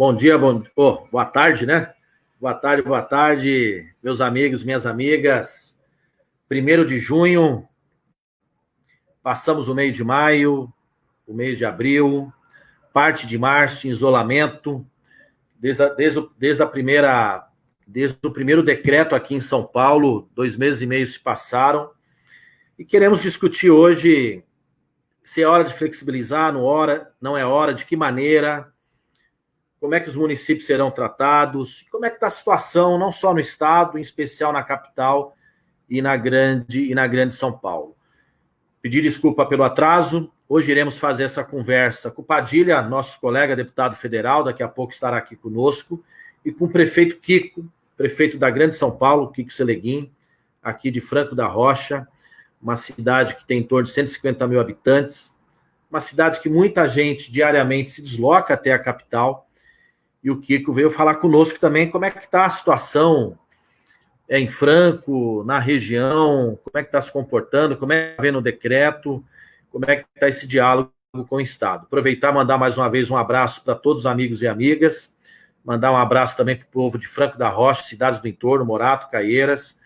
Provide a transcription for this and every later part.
Bom dia, boa tarde, né? Boa tarde, meus amigos, minhas amigas. 1º de junho, passamos o mês de maio, o mês de abril, parte de março em isolamento, desde o primeiro decreto aqui em São Paulo, 2 meses e meio se passaram, e queremos discutir hoje se é hora de flexibilizar, não é hora, de que maneira, como é que os municípios serão tratados, como é que está a situação, não só no estado, em especial na capital e na grande São Paulo. Pedir desculpa pelo atraso, hoje iremos fazer essa conversa com o Padilha, nosso colega deputado federal, daqui a pouco estará aqui conosco, e com o prefeito Kiko, prefeito da grande São Paulo, Kiko Seleguin, aqui de Franco da Rocha, uma cidade que tem em torno de 150 mil habitantes, uma cidade que muita gente diariamente se desloca até a capital, e o Kiko veio falar conosco também como é que está a situação em Franco, na região, como é que está se comportando, como é que está vendo o decreto, como é que está esse diálogo com o Estado. Aproveitar e mandar mais uma vez um abraço para todos os amigos e amigas, mandar um abraço também para o povo de Franco da Rocha, cidades do entorno, Morato, Caieiras,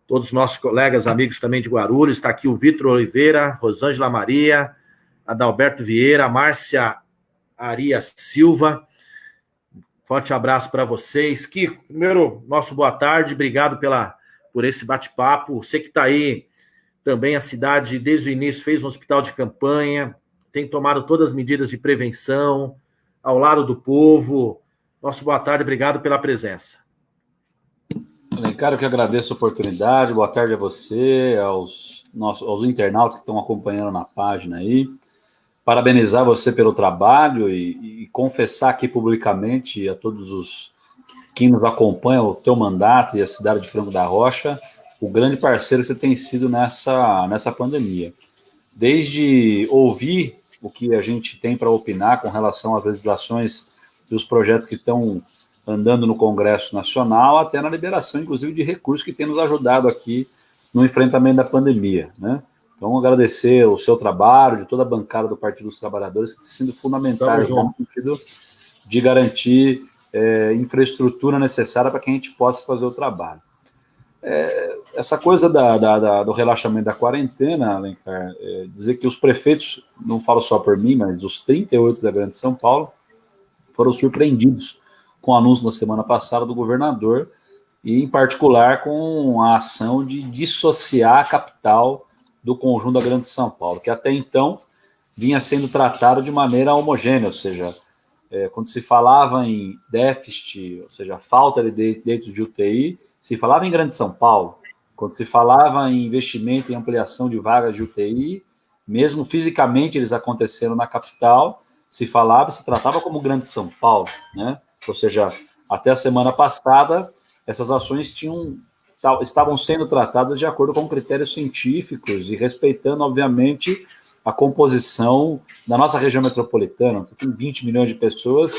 todos os nossos colegas, amigos também de Guarulhos, está aqui o Vitor Oliveira, Rosângela Maria, Adalberto Vieira, Márcia Arias Silva. Forte abraço para vocês. Kiko, primeiro, nosso boa tarde, obrigado por esse bate-papo. Você que está aí, também a cidade, desde o início, fez um hospital de campanha, tem tomado todas as medidas de prevenção, ao lado do povo. Nosso boa tarde, obrigado pela presença. Cara, eu que agradeço a oportunidade, boa tarde a você, aos internautas que estão acompanhando na página aí. Parabenizar você pelo trabalho e confessar aqui publicamente a todos os que nos acompanham o teu mandato e a cidade de Franco da Rocha, o grande parceiro que você tem sido nessa pandemia. Desde ouvir o que a gente tem para opinar com relação às legislações e os projetos que estão andando no Congresso Nacional, até na liberação, inclusive, de recursos que tem nos ajudado aqui no enfrentamento da pandemia, né? Então, agradecer o seu trabalho, de toda a bancada do Partido dos Trabalhadores, que tem sido fundamental no sentido de garantir infraestrutura necessária para que a gente possa fazer o trabalho. Essa coisa do relaxamento da quarentena, Alencar, dizer que os prefeitos, não falo só por mim, mas os 38 da Grande São Paulo, foram surpreendidos com o anúncio na semana passada do governador, e em particular com a ação de dissociar a capital do conjunto da Grande São Paulo, que até então vinha sendo tratado de maneira homogênea, ou seja, quando se falava em déficit, ou seja, falta de leitos de UTI, se falava em Grande São Paulo. Quando se falava em investimento em ampliação de vagas de UTI, mesmo fisicamente eles aconteceram na capital, se tratava como Grande São Paulo, né? Ou seja, até a semana passada, essas ações estavam sendo tratadas de acordo com critérios científicos e respeitando, obviamente, a composição da nossa região metropolitana. Você tem 20 milhões de pessoas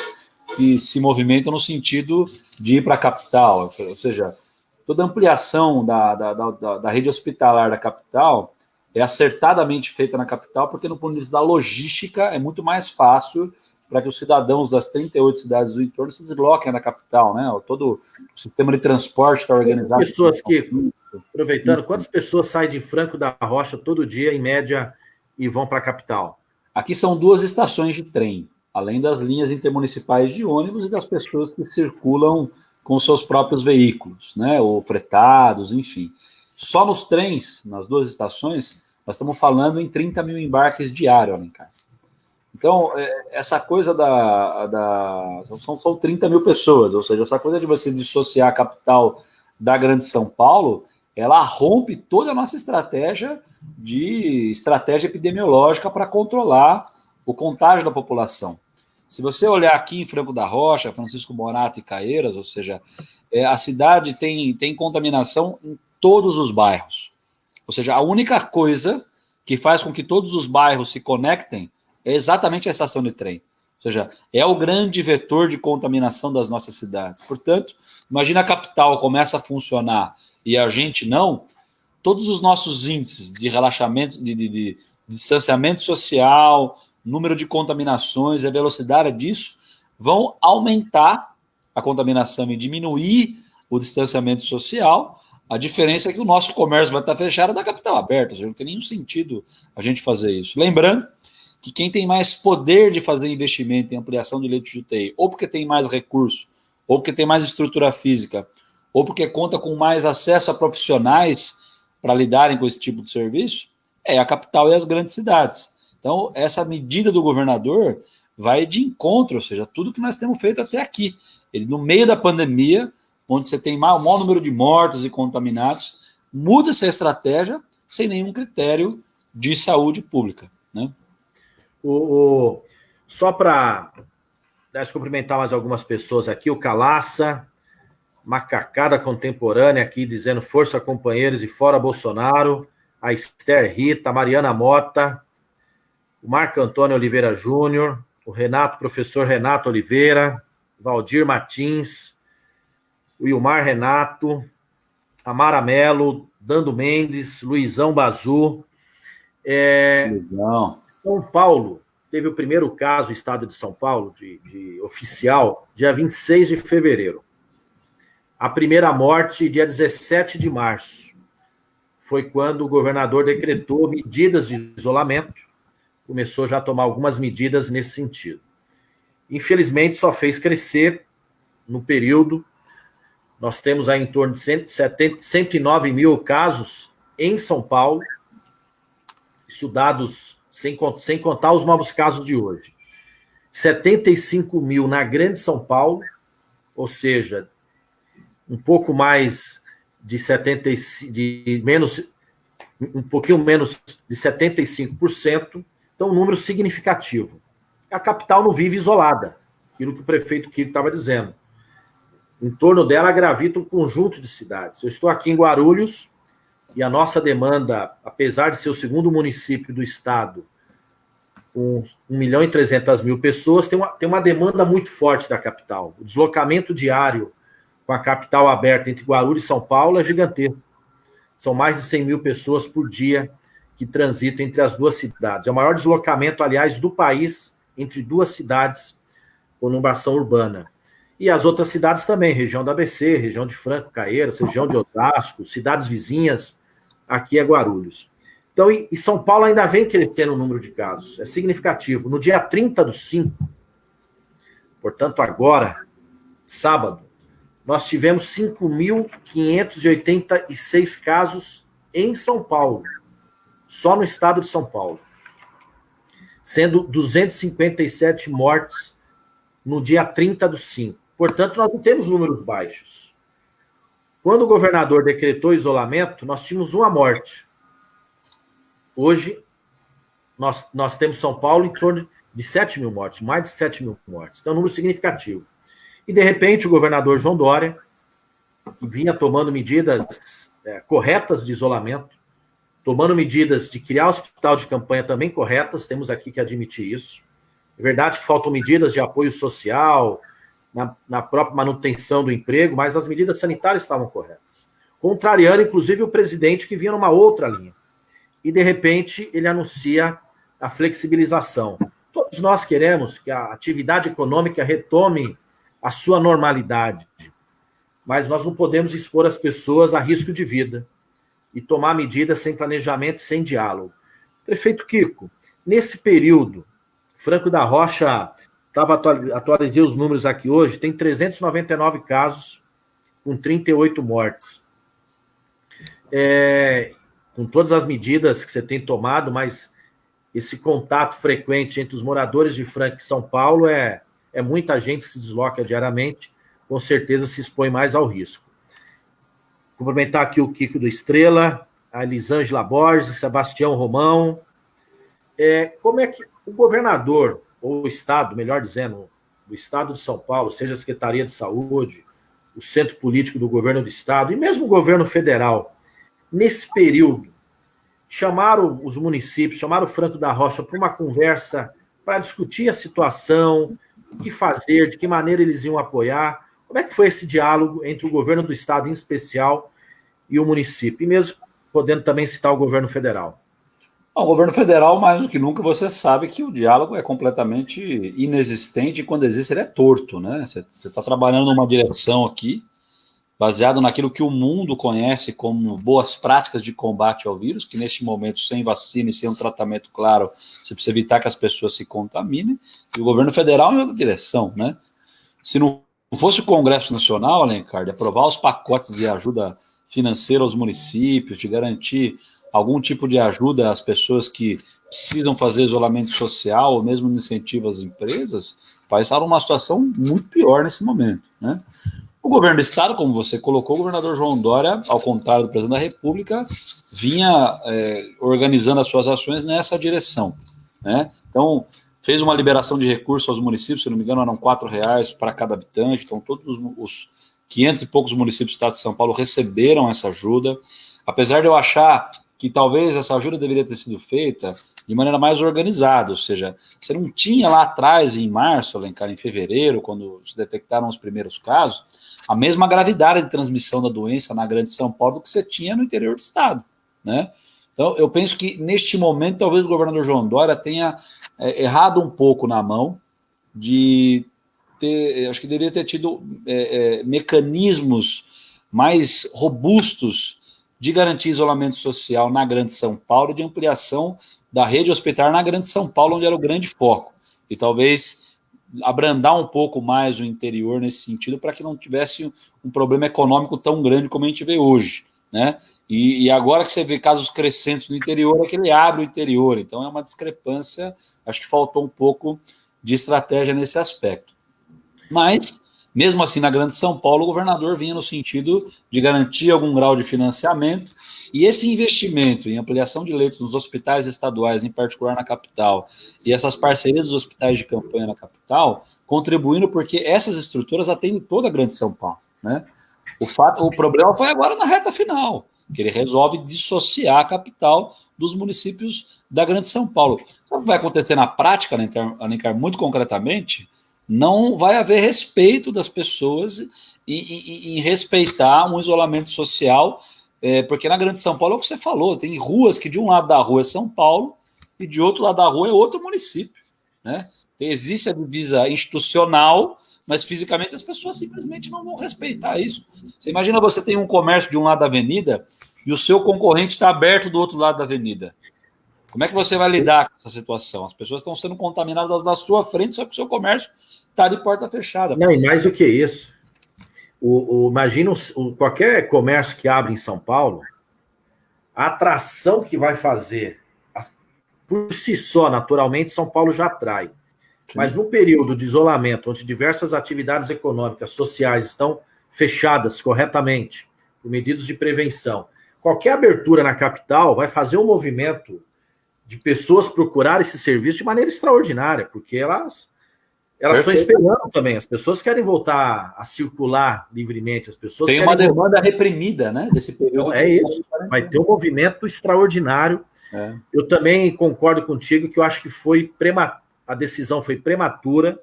que se movimentam no sentido de ir para a capital, ou seja, toda ampliação da rede hospitalar da capital é acertadamente feita na capital, porque no ponto de vista da logística é muito mais fácil para que os cidadãos das 38 cidades do entorno se desloquem na capital, né? Todo o sistema de transporte está organizado. Aproveitando, quantas pessoas saem de Franco da Rocha todo dia, em média, e vão para a capital? Aqui são 2 estações de trem, além das linhas intermunicipais de ônibus e das pessoas que circulam com seus próprios veículos, né? Ou fretados, enfim. Só nos trens, nas 2 estações, nós estamos falando em 30 mil embarques diários, Alencar. Então, essa coisa são 30 mil pessoas, ou seja, essa coisa de você dissociar a capital da Grande São Paulo, ela rompe toda a nossa estratégia epidemiológica para controlar o contágio da população. Se você olhar aqui em Franco da Rocha, Francisco Morato e Caieiras, ou seja, a cidade tem contaminação em todos os bairros. Ou seja, a única coisa que faz com que todos os bairros se conectem é exatamente a estação de trem. Ou seja, é o grande vetor de contaminação das nossas cidades. Portanto, imagina a capital começa a funcionar e a gente não, todos os nossos índices de relaxamento, de distanciamento social, número de contaminações, a velocidade disso vão aumentar a contaminação e diminuir o distanciamento social. A diferença é que o nosso comércio vai estar fechado da capital aberta, ou seja, não tem nenhum sentido a gente fazer isso. Lembrando que quem tem mais poder de fazer investimento em ampliação de leitos de UTI, ou porque tem mais recurso, ou porque tem mais estrutura física, ou porque conta com mais acesso a profissionais para lidarem com esse tipo de serviço, é a capital e as grandes cidades. Então, essa medida do governador vai de encontro, ou seja, tudo que nós temos feito até aqui. Ele, no meio da pandemia, onde você tem o maior número de mortos e contaminados, muda essa estratégia sem nenhum critério de saúde pública, né? Só para cumprimentar mais algumas pessoas aqui, o Calaça, Macacada Contemporânea aqui, dizendo força companheiros e fora Bolsonaro, a Esther Rita, a Mariana Mota, o Marco Antônio Oliveira Júnior, o Renato, professor Renato Oliveira, Valdir Martins, o Ilmar Renato, a Mara Melo, Dando Mendes, Luizão Bazu. Legal. São Paulo teve o primeiro caso, o estado de São Paulo, de oficial, dia 26 de fevereiro. A primeira morte, dia 17 de março. Foi quando o governador decretou medidas de isolamento, começou já a tomar algumas medidas nesse sentido. Infelizmente, só fez crescer no período. Nós temos aí em torno de 109 mil casos em São Paulo, isso dados sem contar os novos casos de hoje. 75 mil na Grande São Paulo, ou seja, um pouco mais de 75%, um pouquinho menos de 75%, então um número significativo. A capital não vive isolada, aquilo que o prefeito Kiko estava dizendo. Em torno dela gravita um conjunto de cidades. Eu estou aqui em Guarulhos, e a nossa demanda, apesar de ser o segundo município do estado, com 1.300.000 pessoas, tem uma demanda muito forte da capital. O deslocamento diário com a capital aberta entre Guarulhos e São Paulo é gigantesco. São mais de 100 mil pessoas por dia que transitam entre as duas cidades. É o maior deslocamento, aliás, do país entre duas cidades com numeração urbana. E as outras cidades também, região da ABC, região de Franco, Caeiras, região de Osasco, cidades vizinhas, aqui é Guarulhos. Então, e São Paulo ainda vem crescendo o número de casos, é significativo. No dia 30/5, portanto agora, sábado, nós tivemos 5.586 casos em São Paulo, só no estado de São Paulo, sendo 257 mortes no dia 30/5. Portanto, nós não temos números baixos. Quando o governador decretou isolamento, nós tínhamos uma morte. Hoje, nós temos São Paulo em torno de 7 mil mortes, mais de 7 mil mortes. Então, é um número significativo. E, de repente, o governador João Dória, que vinha tomando medidas corretas de isolamento, tomando medidas de criar hospital de campanha também corretas, temos aqui que admitir isso. É verdade que faltam medidas de apoio social, na própria manutenção do emprego, mas as medidas sanitárias estavam corretas. Contrariando, inclusive, o presidente que vinha numa outra linha. E, de repente, ele anuncia a flexibilização. Todos nós queremos que a atividade econômica retome a sua normalidade, mas nós não podemos expor as pessoas a risco de vida e tomar medidas sem planejamento, sem diálogo. Prefeito Kiko, nesse período, Franco da Rocha, atualizei os números aqui hoje, tem 399 casos com 38 mortes. Com todas as medidas que você tem tomado, mas esse contato frequente entre os moradores de Franca e São Paulo é muita gente que se desloca diariamente, com certeza se expõe mais ao risco. Cumprimentar aqui o Kiko do Estrela, a Elisângela Borges, Sebastião Romão. Como é que o governador, ou o Estado, melhor dizendo, o Estado de São Paulo, seja a Secretaria de Saúde, o centro político do governo do Estado, e mesmo o governo federal, nesse período, chamaram os municípios, chamaram o Franco da Rocha para uma conversa para discutir a situação, o que fazer, de que maneira eles iam apoiar. Como é que foi esse diálogo entre o governo do Estado, em especial, e o município? E mesmo podendo também citar o governo federal. O governo federal, mais do que nunca, você sabe que o diálogo é completamente inexistente e quando existe ele é torto, né? Você está trabalhando numa direção aqui, baseado naquilo que o mundo conhece como boas práticas de combate ao vírus, que neste momento, sem vacina e sem um tratamento claro, você precisa evitar que as pessoas se contaminem, e o governo federal em outra direção, né? Se não fosse o Congresso Nacional, Alencar, de aprovar os pacotes de ajuda financeira aos municípios, de garantir algum tipo de ajuda às pessoas que precisam fazer isolamento social, ou mesmo incentivo às empresas, o país está numa situação muito pior nesse momento, né? O governo do estado, como você colocou, o governador João Dória, ao contrário do presidente da República, vinha organizando as suas ações nessa direção, né? Então, fez uma liberação de recursos aos municípios, se não me engano, eram R$ 4 para cada habitante, então todos os 500 e poucos municípios do estado de São Paulo receberam essa ajuda, apesar de eu achar que talvez essa ajuda deveria ter sido feita de maneira mais organizada, ou seja, você não tinha lá atrás, em março, Alencar, em fevereiro, quando se detectaram os primeiros casos, a mesma gravidade de transmissão da doença na Grande São Paulo do que você tinha no interior do estado, né? Então, eu penso que, neste momento, talvez o governador João Dória tenha errado um pouco na mão de ter, acho que deveria ter tido mecanismos mais robustos de garantir isolamento social na Grande São Paulo e de ampliação da rede hospitalar na Grande São Paulo, onde era o grande foco. E talvez abrandar um pouco mais o interior nesse sentido, para que não tivesse um problema econômico tão grande como a gente vê hoje, né? E agora que você vê casos crescentes no interior, é que ele abre o interior. Então é uma discrepância, acho que faltou um pouco de estratégia nesse aspecto. Mas, mesmo assim, na Grande São Paulo, o governador vinha no sentido de garantir algum grau de financiamento, e esse investimento em ampliação de leitos nos hospitais estaduais, em particular na capital, e essas parcerias dos hospitais de campanha na capital, contribuindo porque essas estruturas atendem toda a Grande São Paulo, né? O problema foi agora na reta final, que ele resolve dissociar a capital dos municípios da Grande São Paulo. Sabe o que vai acontecer na prática, Alencar, muito concretamente? Não vai haver respeito das pessoas em respeitar um isolamento social, porque na Grande São Paulo é o que você falou, tem ruas que de um lado da rua é São Paulo e de outro lado da rua é outro município, né? Existe a divisa institucional, mas fisicamente as pessoas simplesmente não vão respeitar isso. Você imagina, você tem um comércio de um lado da avenida e o seu concorrente está aberto do outro lado da avenida. Como é que você vai lidar com essa situação? As pessoas estão sendo contaminadas na sua frente, só que o seu comércio está de porta fechada. Não, e mais do que isso. Imagina qualquer comércio que abre em São Paulo, a atração que vai fazer, por si só, naturalmente, São Paulo já atrai. Sim. Mas no período de isolamento, onde diversas atividades econômicas, sociais estão fechadas corretamente, por medidas de prevenção, qualquer abertura na capital vai fazer um movimento de pessoas procurar esse serviço de maneira extraordinária, porque elas estão esperando também. As pessoas querem voltar a circular livremente. As pessoas tem uma demanda reprimida, né? Desse período. É isso. Vai ter um movimento extraordinário. Eu também concordo contigo que eu acho que a decisão foi prematura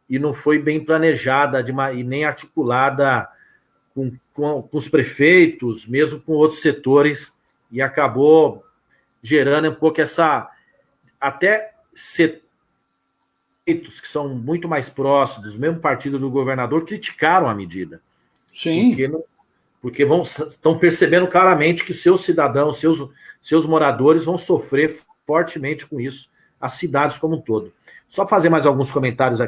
e não foi bem planejada e nem articulada com os prefeitos, mesmo com outros setores, e acabou gerando um pouco até setores que são muito mais próximos, do mesmo partido do governador, criticaram a medida. Sim. Porque estão percebendo claramente que seus cidadãos, seus moradores vão sofrer fortemente com isso, as cidades como um todo. Só fazer mais alguns comentários.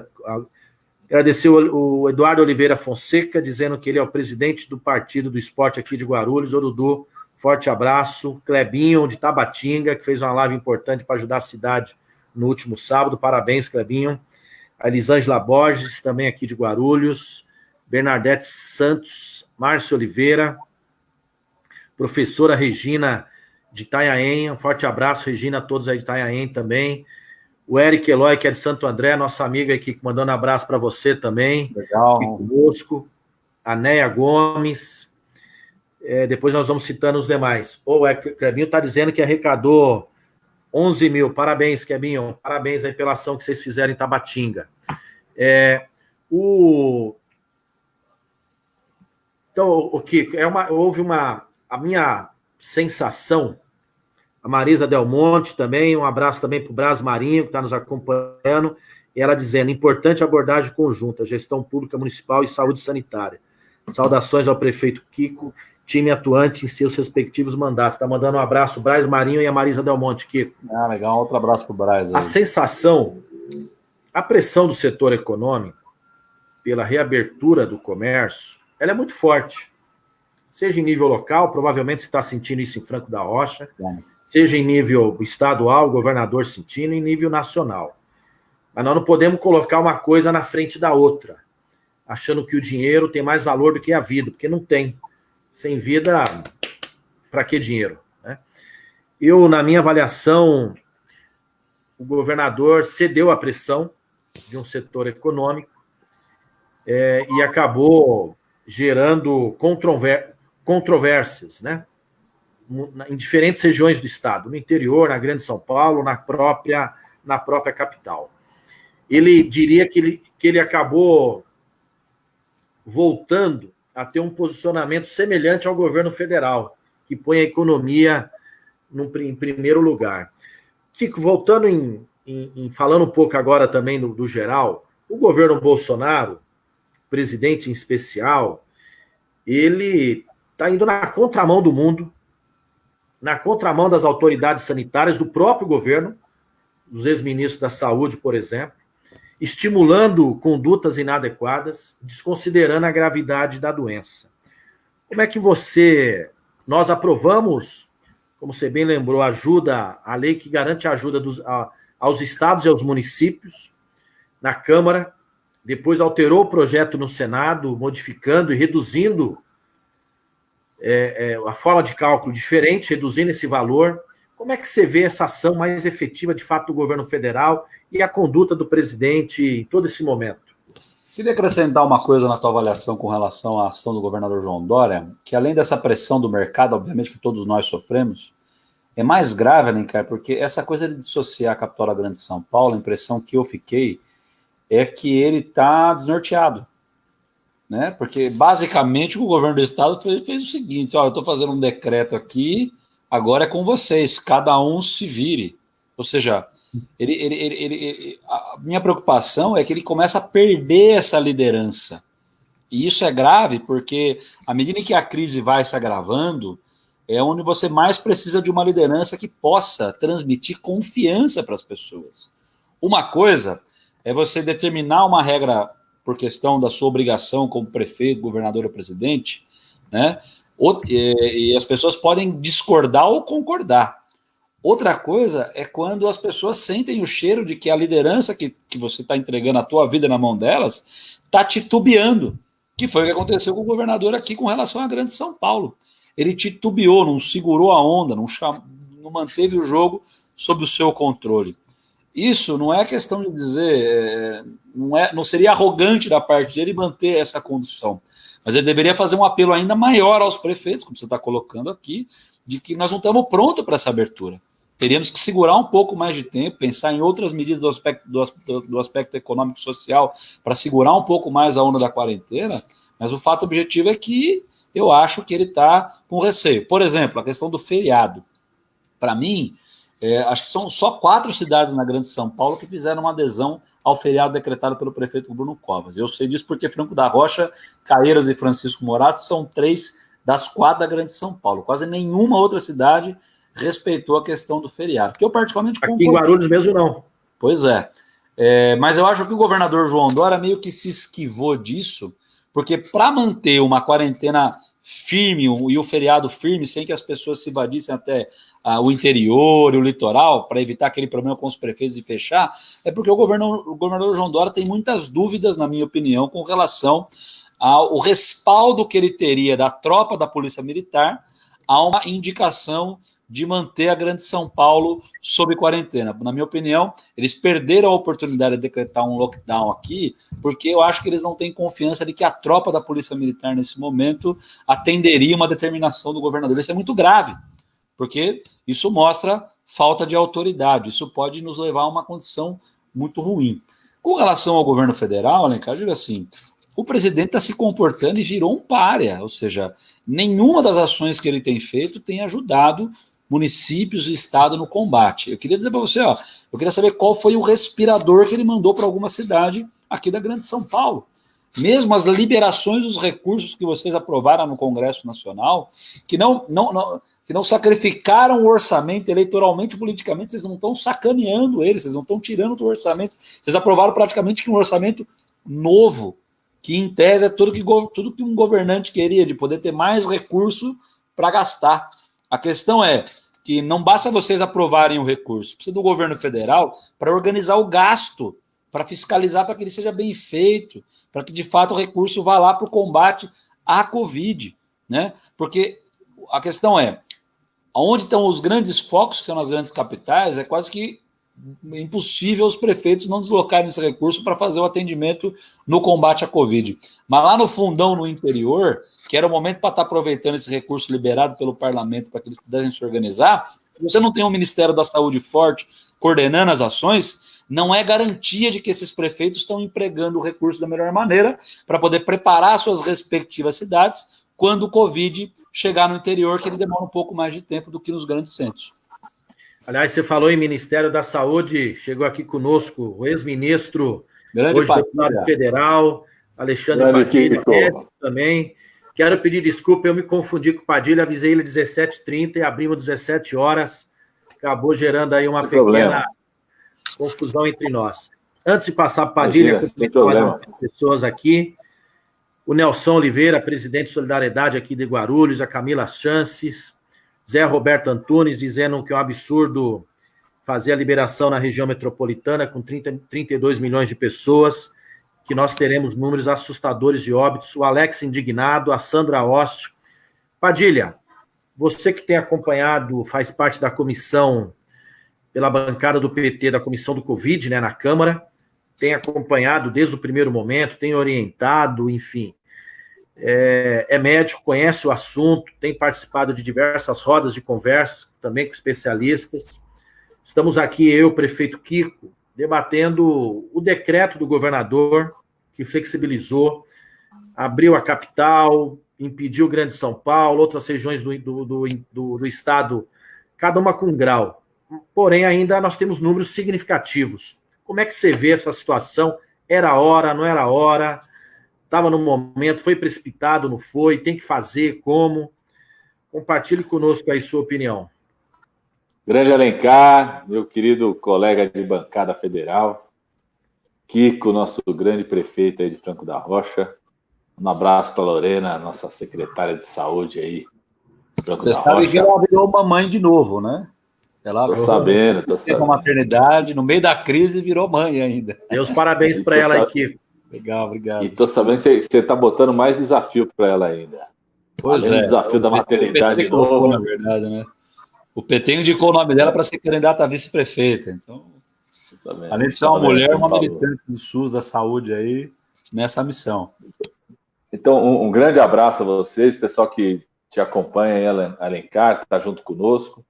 Agradecer o Eduardo Oliveira Fonseca, dizendo que ele é o presidente do Partido do Esporte aqui de Guarulhos. Ô, Dudu, forte abraço. Clebinho, de Tabatinga, que fez uma live importante para ajudar a cidade no último sábado. Parabéns, Clebinho. A Elisângela Borges, também aqui de Guarulhos. Bernadette Santos, Márcio Oliveira. Professora Regina de Itanhaém. Um forte abraço, Regina, a todos aí de Itanhaém também. O Eric Eloy, que é de Santo André, nossa amiga aqui, mandando um abraço para você também. Legal. Aqui conosco. A Neia Gomes. Depois nós vamos citando os demais. O Clebinho está dizendo que arrecadou 11 mil. Parabéns, Clebinho. Parabéns aí pela ação que vocês fizeram em Tabatinga. Então, o Kiko, a minha sensação, A Marisa Del Monte também, um abraço também para o Bras Marinho, que está nos acompanhando, e ela dizendo, importante abordagem conjunta, gestão pública municipal e saúde sanitária. Saudações ao prefeito Kiko, time atuante em seus respectivos mandatos. Está mandando um abraço, Bras Marinho e a Marisa Del Monte, Kiko. Ah, legal, outro abraço para o Braz. A sensação, a pressão do setor econômico pela reabertura do comércio, ela é muito forte. Seja em nível local, provavelmente você está sentindo isso em Franco da Rocha, seja em nível estadual, o governador sentindo, em nível nacional. Mas nós não podemos colocar uma coisa na frente da outra, achando que o dinheiro tem mais valor do que a vida, porque não tem. Sem vida, para que dinheiro? Né? Eu, na minha avaliação, o governador cedeu à pressão de um setor econômico e acabou gerando controvérsias, né? Em diferentes regiões do estado, no interior, na Grande São Paulo, na própria capital. Ele diria que ele acabou voltando a ter um posicionamento semelhante ao governo federal, que põe a economia em primeiro lugar. Kiko, voltando falando um pouco agora também do geral, o governo Bolsonaro, presidente em especial, ele está indo na contramão do mundo, na contramão das autoridades sanitárias, do próprio governo, dos ex-ministros da Saúde, por exemplo, estimulando condutas inadequadas, desconsiderando a gravidade da doença. Como é que nós aprovamos, como você bem lembrou, a lei que garante a ajuda aos estados e aos municípios, na Câmara, depois alterou o projeto no Senado, modificando e reduzindo a forma de cálculo diferente, reduzindo esse valor. Como é que você vê essa ação mais efetiva, de fato, do governo federal e a conduta do presidente em todo esse momento? Queria acrescentar uma coisa na tua avaliação com relação à ação do governador João Dória, que além dessa pressão do mercado, obviamente que todos nós sofremos, é mais grave, Alencar, porque essa coisa de dissociar a capital da Grande São Paulo, a impressão que eu fiquei é que ele está desnorteado. Né? Porque, basicamente, o governo do estado fez o seguinte, eu estou fazendo um decreto aqui, agora é com vocês, cada um se vire. Ou seja, a minha preocupação é que ele começa a perder essa liderança. E isso é grave, porque à medida que a crise vai se agravando, é onde você mais precisa de uma liderança que possa transmitir confiança para as pessoas. Uma coisa é você determinar uma regra por questão da sua obrigação como prefeito, governador ou presidente, né? E as pessoas podem discordar ou concordar. Outra coisa é quando as pessoas sentem o cheiro de que a liderança que você está entregando a tua vida na mão delas está titubeando, que foi o que aconteceu com o governador aqui com relação à Grande São Paulo. Ele titubeou, não segurou a onda, não manteve o jogo sob o seu controle. Isso não é questão de dizer, não seria arrogante da parte dele manter essa condição, mas ele deveria fazer um apelo ainda maior aos prefeitos, como você está colocando aqui, de que nós não estamos prontos para essa abertura. Teríamos que segurar um pouco mais de tempo, pensar em outras medidas do aspecto econômico e social para segurar um pouco mais a onda da quarentena, mas o fato objetivo é que eu acho que ele está com receio. Por exemplo, a questão do feriado. Para mim, acho que são só 4 cidades na Grande São Paulo que fizeram uma adesão ao feriado decretado pelo prefeito Bruno Covas. Eu sei disso porque Franco da Rocha, Caieiras e Francisco Morato são 3 das 4 da Grande São Paulo. Quase nenhuma outra cidade respeitou a questão do feriado, que eu particularmente concordo. Aqui em Guarulhos mesmo não. Pois é. Mas eu acho que o governador João Dória meio que se esquivou disso, porque para manter uma quarentena firme e o feriado firme, sem que as pessoas se invadissem até o interior e o litoral, para evitar aquele problema com os prefeitos de fechar, é porque o governador João Dória tem muitas dúvidas, na minha opinião, com relação ao respaldo que ele teria da tropa da Polícia Militar a uma indicação de manter a Grande São Paulo sob quarentena. Na minha opinião, eles perderam a oportunidade de decretar um lockdown aqui, porque eu acho que eles não têm confiança de que a tropa da Polícia Militar, nesse momento, atenderia uma determinação do governador. Isso é muito grave, porque isso mostra falta de autoridade. Isso pode nos levar a uma condição muito ruim. Com relação ao governo federal, Alencar, eu digo assim, o presidente está se comportando e virou um pária, ou seja, nenhuma das ações que ele tem feito tem ajudado municípios e estado no combate. Eu queria dizer para você, eu queria saber qual foi o respirador que ele mandou para alguma cidade aqui da Grande São Paulo. Mesmo as liberações dos recursos que vocês aprovaram no Congresso Nacional, que não sacrificaram o orçamento eleitoralmente e politicamente, vocês não estão sacaneando eles, vocês não estão tirando do orçamento, vocês aprovaram praticamente um orçamento novo, que em tese é tudo que um governante queria, de poder ter mais recurso para gastar. A questão é que não basta vocês aprovarem o recurso, precisa do governo federal para organizar o gasto, para fiscalizar, para que ele seja bem feito, para que de fato o recurso vá lá para o combate à Covid, né? Porque a questão é, onde estão os grandes focos, que são nas grandes capitais, é quase que impossível os prefeitos não deslocarem esse recurso para fazer o atendimento no combate à Covid. Mas lá no fundão, no interior, que era o momento para estar aproveitando esse recurso liberado pelo parlamento para que eles pudessem se organizar, se você não tem um Ministério da Saúde forte coordenando as ações, não é garantia de que esses prefeitos estão empregando o recurso da melhor maneira para poder preparar suas respectivas cidades quando o Covid chegar no interior, que ele demora um pouco mais de tempo do que nos grandes centros. Aliás, você falou em Ministério da Saúde, chegou aqui conosco o ex-ministro, hoje deputado federal, Alexandre Padilha, médico também. Quero pedir desculpa, eu me confundi com o Padilha, avisei ele 17h30 e abrimos 17 horas. Acabou gerando aí uma pequena confusão entre nós. Antes de passar para o Padilha, com mais algumas pessoas aqui, o Nelson Oliveira, presidente de Solidariedade aqui de Guarulhos, a Camila Chances, Zé Roberto Antunes, dizendo que é um absurdo fazer a liberação na região metropolitana com 32 milhões de pessoas, que nós teremos números assustadores de óbitos. O Alex indignado, a Sandra Ost. Padilha, você que tem acompanhado, faz parte da comissão, pela bancada do PT, da comissão do Covid, né, na Câmara, tem acompanhado desde o primeiro momento, tem orientado, enfim, é médico, conhece o assunto, tem participado de diversas rodas de conversa, também com especialistas. Estamos aqui, eu, prefeito Kiko, debatendo o decreto do governador, que flexibilizou, abriu a capital, impediu o Grande São Paulo, outras regiões do estado, cada uma com grau. Porém, ainda nós temos números significativos. Como é que você vê essa situação? Era hora, não era hora? Estava no momento, foi precipitado, não foi? Tem que fazer, como? Compartilhe conosco aí sua opinião. Grande Alencar, meu querido colega de bancada federal, Kiko, nosso grande prefeito aí de Franco da Rocha. Um abraço para a Lorena, nossa secretária de saúde aí. Você sabe que ela virou mamãe de novo, né? Ela tô sabendo. Fez uma maternidade, no meio da crise virou mãe ainda. Deus parabéns para ela aí, Kiko. Legal, obrigado. E tô sabendo que você está botando mais desafio para ela ainda. Pois além do desafio da maternidade de novo. Na verdade, né? O PT indicou o nome dela para ser candidata a vice-prefeita. Então, além de ser uma mulher, uma militante do SUS, da saúde aí, nessa missão. Então, um grande abraço a vocês, pessoal que te acompanha aí, Alencar, que está junto conosco.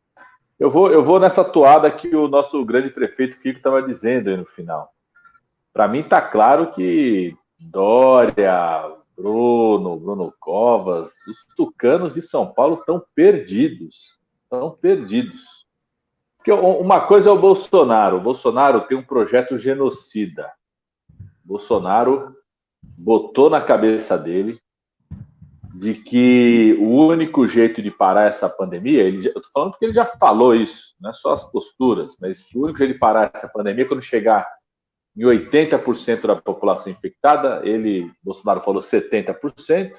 Eu vou nessa toada que o nosso grande prefeito Kiko estava dizendo aí no final. Para mim está claro que Dória, Bruno Covas, os tucanos de São Paulo estão perdidos. Estão perdidos. Porque uma coisa é o Bolsonaro. O Bolsonaro tem um projeto genocida. O Bolsonaro botou na cabeça dele de que o único jeito de parar essa pandemia, eu estou falando porque ele já falou isso, não é só as posturas, mas que o único jeito de parar essa pandemia é quando chegar em 80% da população infectada, Bolsonaro falou 70%,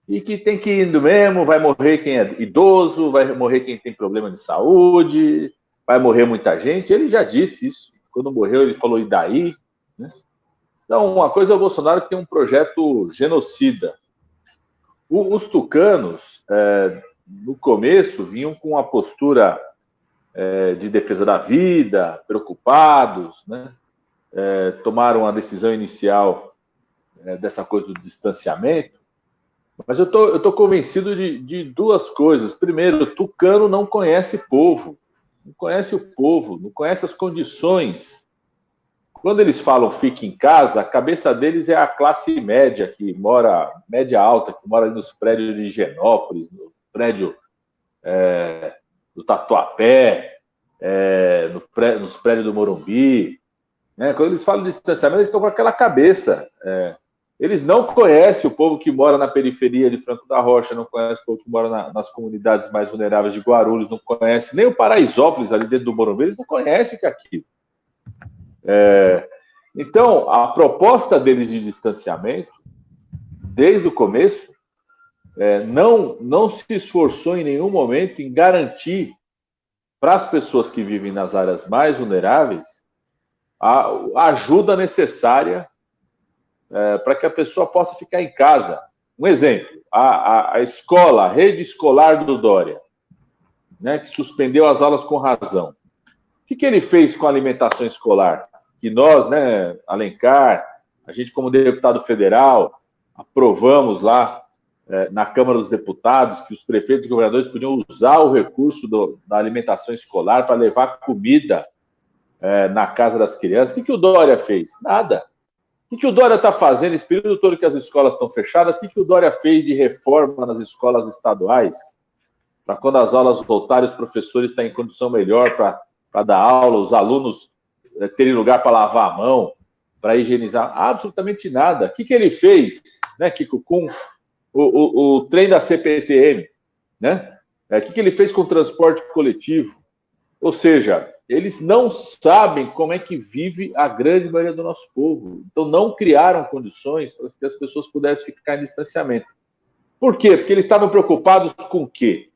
e que tem que ir indo mesmo, vai morrer quem é idoso, vai morrer quem tem problema de saúde, vai morrer muita gente, ele já disse isso, quando morreu ele falou, e daí? Né? Então, uma coisa é o Bolsonaro que tem um projeto genocida. Os tucanos, no começo, vinham com uma postura de defesa da vida, preocupados, né? Tomaram a decisão inicial dessa coisa do distanciamento, mas eu tô convencido de duas coisas. Primeiro, o tucano não conhece povo, não conhece o povo, não conhece as condições. Quando eles falam fique em casa, a cabeça deles é a classe média, média alta, que mora nos prédios de Higienópolis, no prédio do Tatuapé, nos prédios do Morumbi. Né? Quando eles falam de distanciamento, eles estão com aquela cabeça. Eles não conhecem o povo que mora na periferia de Franco da Rocha, não conhece o povo que mora nas comunidades mais vulneráveis de Guarulhos, não conhece nem o Paraisópolis, ali dentro do Morumbi, eles não conhecem o que é aquilo. Então, a proposta deles de distanciamento, desde o começo, não se esforçou em nenhum momento em garantir para as pessoas que vivem nas áreas mais vulneráveis a ajuda necessária para que a pessoa possa ficar em casa. Um exemplo, a escola, a rede escolar do Dória, né, que suspendeu as aulas com razão. O que ele fez com a alimentação escolar? Que nós, né, Alencar, a gente como deputado federal, aprovamos lá na Câmara dos Deputados que os prefeitos e governadores podiam usar o recurso da alimentação escolar para levar comida na casa das crianças. O que o Dória fez? Nada. O que o Dória está fazendo esse período todo que as escolas estão fechadas? O que o Dória fez de reforma nas escolas estaduais? Para quando as aulas voltarem, os professores estarem em condição melhor para dar aula, os alunos terem lugar para lavar a mão, para higienizar? Absolutamente nada. O que ele fez, né, Kiko, com o trem da CPTM? Né? O que ele fez com o transporte coletivo? Ou seja, eles não sabem como é que vive a grande maioria do nosso povo. Então, não criaram condições para que as pessoas pudessem ficar em distanciamento. Por quê? Porque eles estavam preocupados com o quê?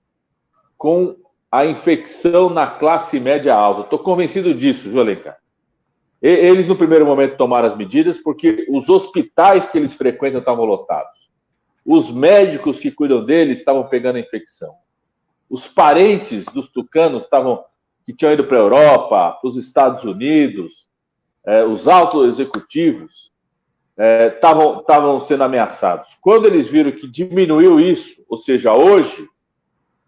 Com a infecção na classe média alta. Estou convencido disso, viu, Alencar? Eles, no primeiro momento, tomaram as medidas porque os hospitais que eles frequentam estavam lotados. Os médicos que cuidam deles estavam pegando a infecção. Os parentes dos tucanos que tinham ido para a Europa, para os Estados Unidos, os altos executivos estavam sendo ameaçados. Quando eles viram que diminuiu isso, ou seja, hoje,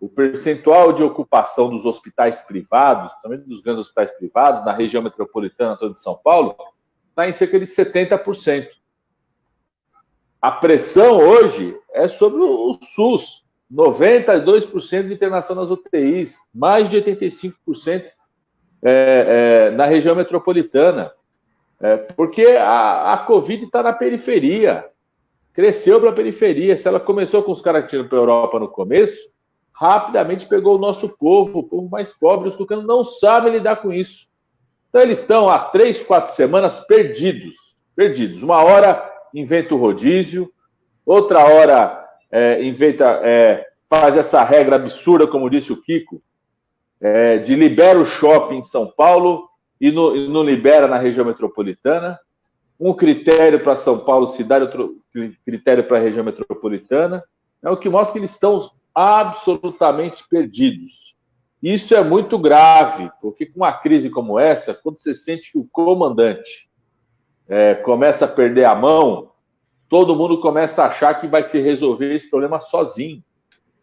o percentual de ocupação dos hospitais privados, principalmente dos grandes hospitais privados, na região metropolitana toda de São Paulo, está em cerca de 70%. A pressão hoje é sobre o SUS. 92% de internação nas UTIs, mais de 85% na região metropolitana. Porque a Covid está na periferia, cresceu para a periferia. Se ela começou com os caras que iam para a Europa no começo, rapidamente pegou o nosso povo, o povo mais pobre. Os tucanos não sabem lidar com isso. Então eles estão há 3, 4 semanas perdidos. Uma hora inventa o rodízio, outra hora faz essa regra absurda, como disse o Kiko, de libera o shopping em São Paulo e não libera na região metropolitana. Um critério para São Paulo cidade, outro critério para a região metropolitana. É o que mostra que eles estão absolutamente perdidos. Isso é muito grave, porque com uma crise como essa, quando você sente que o comandante começa a perder a mão, todo mundo começa a achar que vai se resolver esse problema sozinho.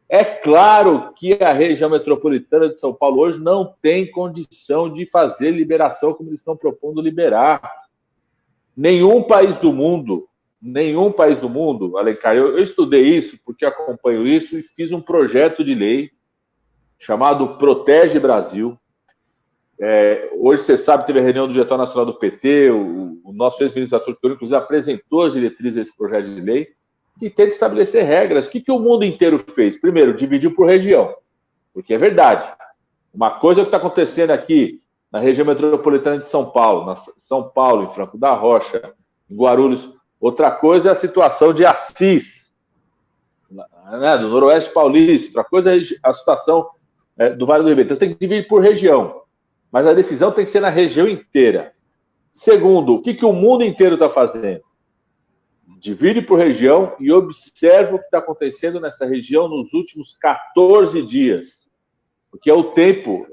É claro que a região metropolitana de São Paulo hoje não tem condição de fazer liberação como eles estão propondo liberar. Nenhum país do mundo, Alencar, eu estudei isso porque acompanho isso e fiz um projeto de lei chamado Protege Brasil. Hoje, você sabe, teve a reunião do Diretório Nacional do PT, o nosso ex-ministro Arthur Pior, inclusive, apresentou as diretrizes desse projeto de lei que tenta estabelecer regras. O que o mundo inteiro fez? Primeiro, dividiu por região, porque é verdade. Uma coisa é o que está acontecendo aqui na região metropolitana de São Paulo, em Franco da Rocha, em Guarulhos. Outra coisa é a situação de Assis, né, do Noroeste Paulista. Outra coisa é a situação do Vale do Ribeirão. Então, você tem que dividir por região. Mas a decisão tem que ser na região inteira. Segundo, o que o mundo inteiro está fazendo? Divide por região e observa o que está acontecendo nessa região nos últimos 14 dias. Porque é o tempo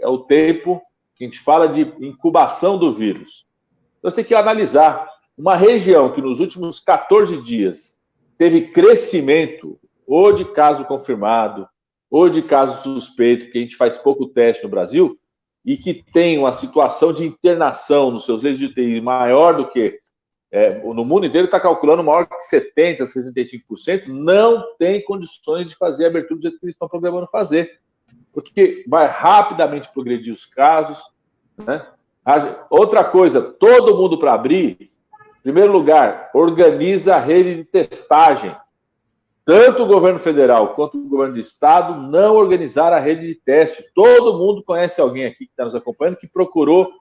que a gente fala de incubação do vírus. Então, você tem que analisar uma região que nos últimos 14 dias teve crescimento ou de caso confirmado, ou de caso suspeito, porque a gente faz pouco teste no Brasil, e que tem uma situação de internação nos seus leitos de UTI maior do que no mundo inteiro, está calculando maior que 70%, 75%, não tem condições de fazer a abertura do jeito que eles estão programando fazer. porque vai rapidamente progredir os casos, né? Outra coisa, todo mundo para abrir, em primeiro lugar, organiza a rede de testagem. Tanto o governo federal quanto o governo do estado não organizaram a rede de teste. Todo mundo conhece alguém aqui que está nos acompanhando que procurou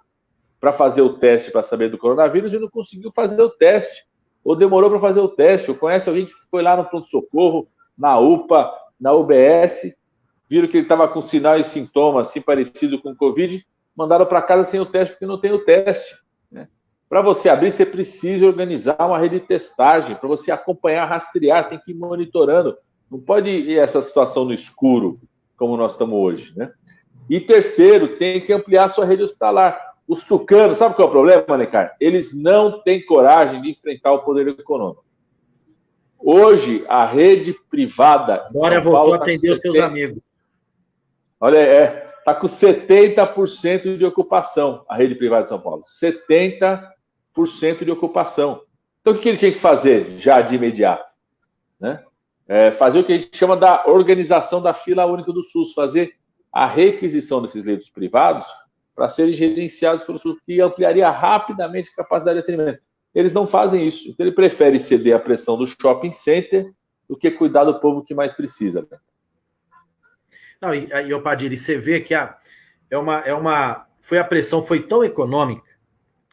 para fazer o teste para saber do coronavírus e não conseguiu fazer o teste, ou demorou para fazer o teste, ou conhece alguém que foi lá no pronto-socorro, na UPA, na UBS, viram que ele estava com sinal e sintoma assim parecido com o Covid, mandaram para casa sem o teste porque não tem o teste, né? Para você abrir, você precisa organizar uma rede de testagem, para você acompanhar, rastrear, você tem que ir monitorando. Não pode ir essa situação no escuro, como nós estamos hoje, né? E terceiro, tem que ampliar a sua rede hospitalar. Os tucanos, sabe qual é o problema, Alencar? Eles não têm coragem de enfrentar o poder econômico. Hoje, a rede privada. Dória voltou a atender os seus amigos. Olha, está com 70% de ocupação, a rede privada de São Paulo. 70% de ocupação. Então, o que ele tinha que fazer já de imediato? Né? Fazer o que a gente chama da organização da fila única do SUS, fazer a requisição desses leitos privados para serem gerenciados pelo SUS, que ampliaria rapidamente a capacidade de atendimento. Eles não fazem isso, então ele prefere ceder à pressão do shopping center do que cuidar do povo que mais precisa. Né? Não, e Padilha, você vê que a pressão foi tão econômica,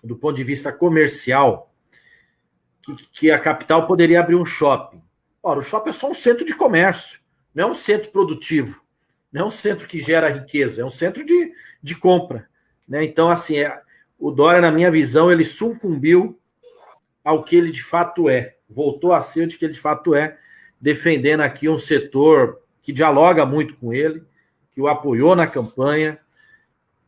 do ponto de vista comercial, que a capital poderia abrir um shopping. Ora, o shopping é só um centro de comércio, não é um centro produtivo, não é um centro que gera riqueza, é um centro de compra. Né? Então, assim, o Dória, na minha visão, ele sucumbiu ao que ele de fato é, voltou a ser o que ele de fato é, defendendo aqui um setor que dialoga muito com ele, que o apoiou na campanha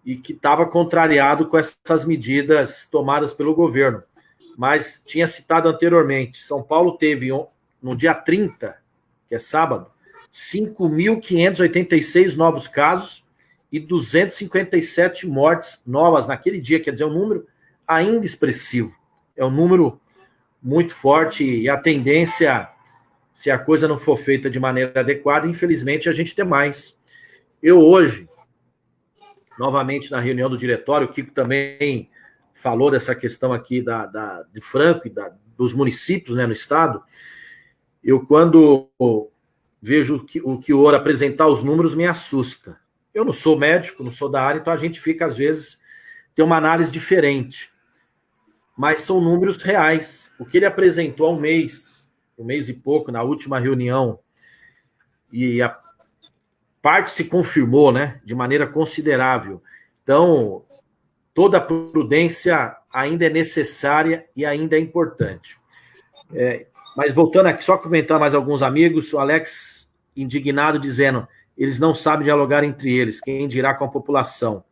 e que estava contrariado com essas medidas tomadas pelo governo. Mas tinha citado anteriormente, São Paulo teve, no dia 30, que é sábado, 5.586 novos casos e 257 mortes novas naquele dia, quer dizer, um número ainda expressivo. É um número muito forte e a tendência, se a coisa não for feita de maneira adequada, infelizmente a gente tem mais. Eu hoje, novamente na reunião do diretório, o Kiko também falou dessa questão aqui de Franco e dos municípios, né, no estado. Eu, quando vejo o Chior apresentar os números, me assusta. Eu não sou médico, não sou da área, então a gente fica, às vezes, tem uma análise diferente. Mas são números reais. O que ele apresentou há um mês e pouco, na última reunião, e a parte se confirmou, né, de maneira considerável. Então, toda prudência ainda é necessária e ainda é importante. Mas voltando aqui, só comentar mais alguns amigos, o Alex, indignado, dizendo, eles não sabem dialogar entre eles, quem dirá com a população.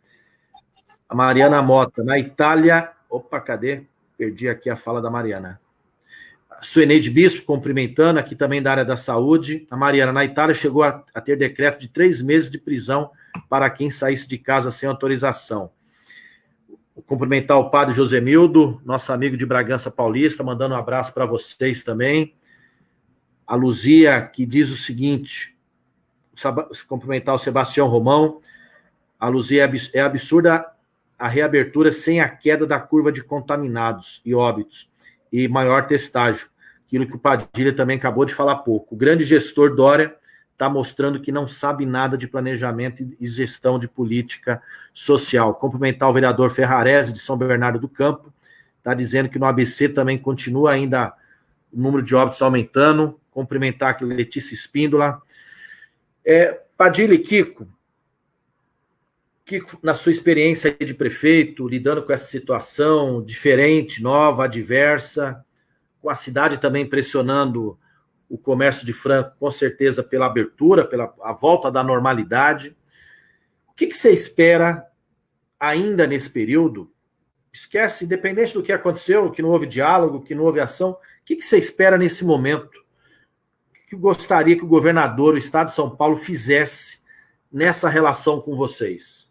A Mariana Mota, na Itália... Opa, cadê? Perdi aqui a fala da Mariana. Sueneide Bispo, cumprimentando, aqui também da área da saúde. A Mariana, na Itália, chegou a ter decreto de 3 meses de prisão para quem saísse de casa sem autorização. Vou cumprimentar o padre Josemildo, nosso amigo de Bragança Paulista, mandando um abraço para vocês também. A Luzia, que diz o seguinte, cumprimentar o Sebastião Romão. A Luzia, é absurda a reabertura sem a queda da curva de contaminados e óbitos e maior testágio. Aquilo que o Padilha também acabou de falar há pouco. O grande gestor Dória está mostrando que não sabe nada de planejamento e gestão de política social. Cumprimentar o vereador Ferrarese, de São Bernardo do Campo, está dizendo que no ABC também continua ainda o número de óbitos aumentando. Cumprimentar aqui Letícia Espíndola. Padilha e Kiko, na sua experiência de prefeito, lidando com essa situação diferente, nova, adversa, com a cidade também pressionando o comércio de Franco, com certeza pela abertura, pela a volta da normalidade, o que você espera ainda nesse período? Esquece, independente do que aconteceu, que não houve diálogo, que não houve ação, o que você espera nesse momento? O que gostaria que o governador, o Estado de São Paulo, fizesse nessa relação com vocês?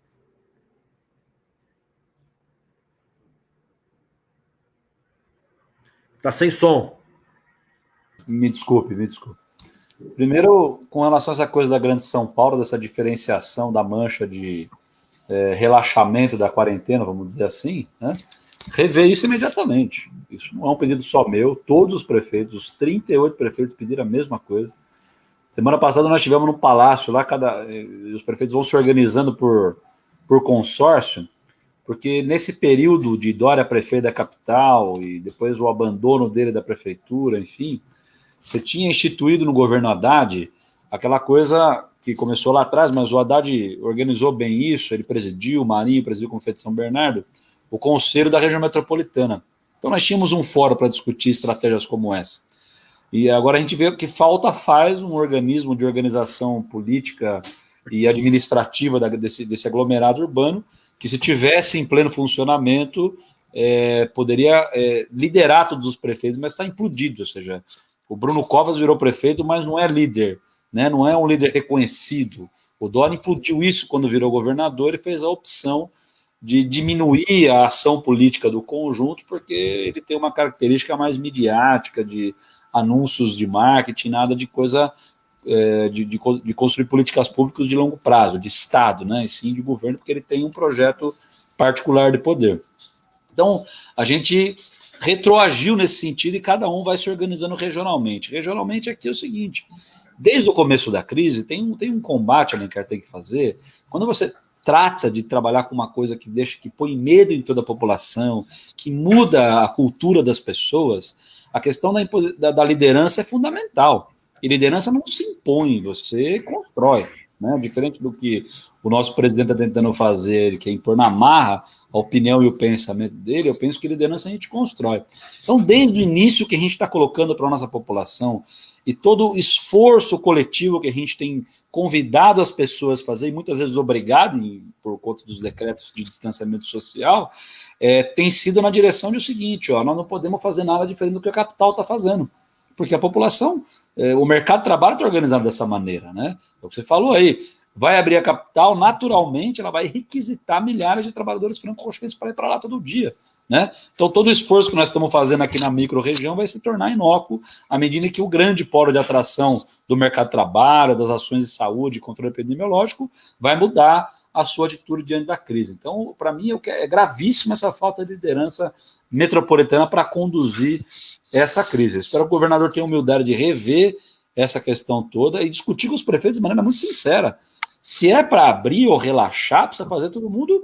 Tá sem som. Me desculpe. Primeiro, com relação a essa coisa da Grande São Paulo, dessa diferenciação da mancha de relaxamento da quarentena, vamos dizer assim, né? Rever isso imediatamente. Isso não é um pedido só meu, todos os prefeitos, os 38 prefeitos pediram a mesma coisa. Semana passada nós estivemos no Palácio, lá os prefeitos vão se organizando por consórcio, porque nesse período de Dória prefeito da capital e depois o abandono dele da prefeitura, enfim, você tinha instituído no governo Haddad aquela coisa que começou lá atrás, mas o Haddad organizou bem isso, ele presidiu, o Marinho presidiu com o Conselho de São Bernardo, o Conselho da Região Metropolitana. Então nós tínhamos um fórum para discutir estratégias como essa. E agora a gente vê que faz um organismo de organização política e administrativa desse aglomerado urbano, que se tivesse em pleno funcionamento, poderia liderar todos os prefeitos, mas está implodido, ou seja, o Bruno Covas virou prefeito, mas não é líder, né? Não é um líder reconhecido. O Dória implodiu isso quando virou governador e fez a opção de diminuir a ação política do conjunto, porque ele tem uma característica mais midiática, de anúncios de marketing, nada de coisa de construir políticas públicas de longo prazo, de Estado, né? E sim de governo, porque ele tem um projeto particular de poder. Então, a gente retroagiu nesse sentido e cada um vai se organizando regionalmente. Regionalmente aqui é o seguinte, desde o começo da crise, tem um combate, Alencar, tem que fazer, quando você trata de trabalhar com uma coisa que põe medo em toda a população, que muda a cultura das pessoas, a questão da liderança é fundamental. E liderança não se impõe, você constrói. Né? Diferente do que o nosso presidente está tentando fazer, que é impor na marra a opinião e o pensamento dele, eu penso que liderança a gente constrói. Então, desde o início que a gente está colocando para a nossa população e todo o esforço coletivo que a gente tem convidado as pessoas a fazer, e muitas vezes obrigado, por conta dos decretos de distanciamento social, tem sido na direção de o seguinte, nós não podemos fazer nada diferente do que a capital está fazendo. Porque a população, o mercado de trabalho está organizado dessa maneira, né? É o que você falou aí, vai abrir a capital, naturalmente ela vai requisitar milhares de trabalhadores franco-rochenses para ir para lá todo dia, né? Então todo o esforço que nós estamos fazendo aqui na micro-região vai se tornar inócuo à medida que o grande polo de atração do mercado de trabalho, das ações de saúde e controle epidemiológico vai mudar a sua atitude diante da crise. Então, para mim, é gravíssima essa falta de liderança metropolitana para conduzir essa crise. Eu espero que o governador tenha a humildade de rever essa questão toda e discutir com os prefeitos de maneira muito sincera. Se é para abrir ou relaxar, precisa fazer todo mundo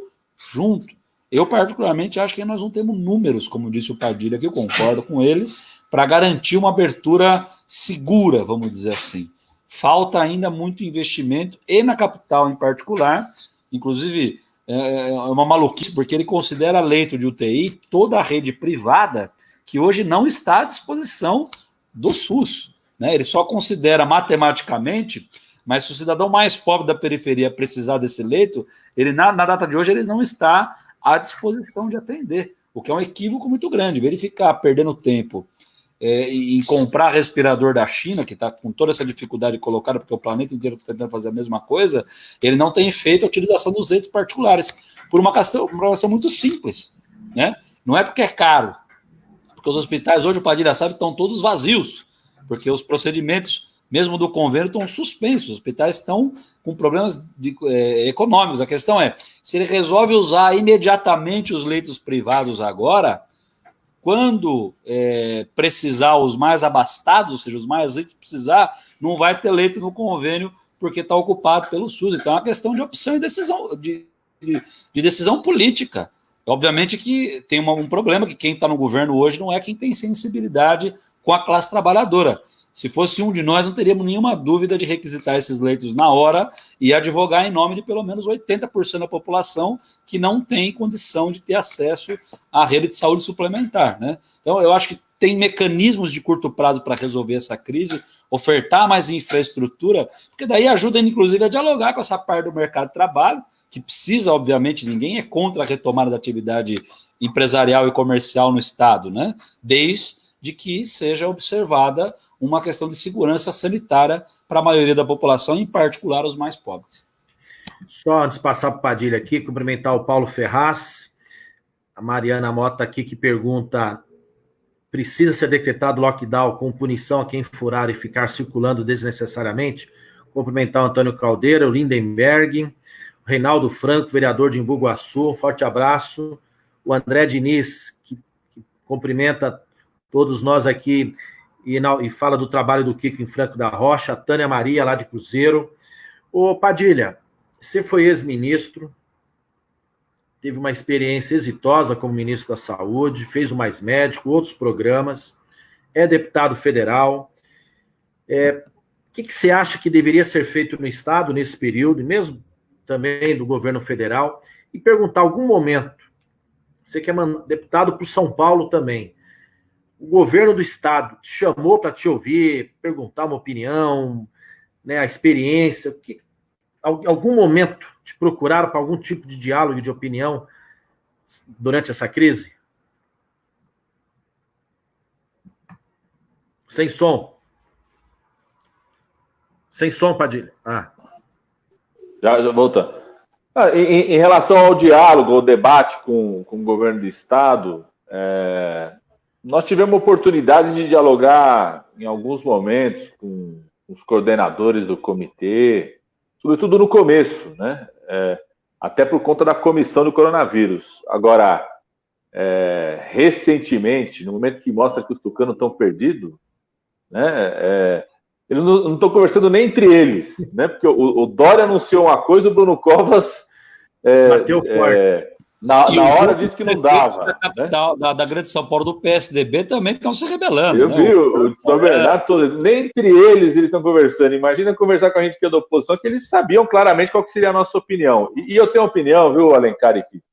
junto. Eu, particularmente, acho que nós não temos números, como disse o Padilha, que eu concordo com ele, para garantir uma abertura segura, vamos dizer assim. Falta ainda muito investimento, e na capital em particular, inclusive é uma maluquice, porque ele considera leito de UTI toda a rede privada que hoje não está à disposição do SUS. Né? Ele só considera matematicamente, mas se o cidadão mais pobre da periferia precisar desse leito, ele na data de hoje ele não está à disposição de atender, o que é um equívoco muito grande. Verificar perdendo tempo em comprar respirador da China, que está com toda essa dificuldade colocada, porque o planeta inteiro está tentando fazer a mesma coisa, ele não tem feito a utilização dos leitos particulares, por uma questão muito simples. Né? Não é porque é caro, porque os hospitais hoje, o Padilha sabe, estão todos vazios, porque os procedimentos, mesmo do convênio, estão suspensos, os hospitais estão com problemas econômicos. A questão é, se ele resolve usar imediatamente os leitos privados agora, quando precisar os mais abastados, ou seja, os mais ricos precisar, não vai ter leito no convênio porque está ocupado pelo SUS. Então é uma questão de opção e decisão, de decisão política. Obviamente que tem um problema, que quem está no governo hoje não é quem tem sensibilidade com a classe trabalhadora. Se fosse um de nós, não teríamos nenhuma dúvida de requisitar esses leitos na hora e advogar em nome de pelo menos 80% da população que não tem condição de ter acesso à rede de saúde suplementar. Né? Então, eu acho que tem mecanismos de curto prazo para resolver essa crise, ofertar mais infraestrutura, porque daí ajuda, inclusive, a dialogar com essa parte do mercado de trabalho, que precisa, obviamente, ninguém é contra a retomada da atividade empresarial e comercial no Estado, né? Desde que seja observada uma questão de segurança sanitária para a maioria da população, em particular os mais pobres. Só antes de passar para o Padilha aqui, cumprimentar o Paulo Ferraz, a Mariana Mota aqui que pergunta precisa ser decretado lockdown com punição a quem furar e ficar circulando desnecessariamente. Cumprimentar o Antônio Caldeira, o Lindenberg, o Reinaldo Franco, vereador de Embu-Guaçu, um forte abraço. O André Diniz, que cumprimenta todos nós aqui e fala do trabalho do Kiko em Franco da Rocha. A Tânia Maria, lá de Cruzeiro. Ô, Padilha, você foi ex-ministro, teve uma experiência exitosa como ministro da Saúde, fez o Mais Médico, outros programas, é deputado federal. O que você acha que deveria ser feito no Estado nesse período, e mesmo também do governo federal? E perguntar, algum momento, você que é deputado por São Paulo também, o governo do Estado te chamou para te ouvir, perguntar uma opinião, né, a experiência, algum momento te procuraram para algum tipo de diálogo e de opinião durante essa crise? Sem som. Sem som, Padilha. Já voltando. Em relação ao diálogo, ao debate com o governo do Estado, nós tivemos oportunidade de dialogar em alguns momentos com os coordenadores do comitê, sobretudo no começo, né? Até por conta da comissão do coronavírus. Agora, recentemente, no momento que mostra que os tucanos estão perdidos, né? Eles não estão conversando nem entre eles, né? Porque o Dória anunciou uma coisa, o Bruno Covas bateu forte. Na hora disse que não dava. Da capital, né? da Grande São Paulo, do PSDB, também estão se rebelando. Eu vi o São Bernardo, nem entre eles estão conversando. Imagina conversar com a gente que é da oposição, que eles sabiam claramente qual que seria a nossa opinião. E eu tenho uma opinião, viu, Alencar aqui.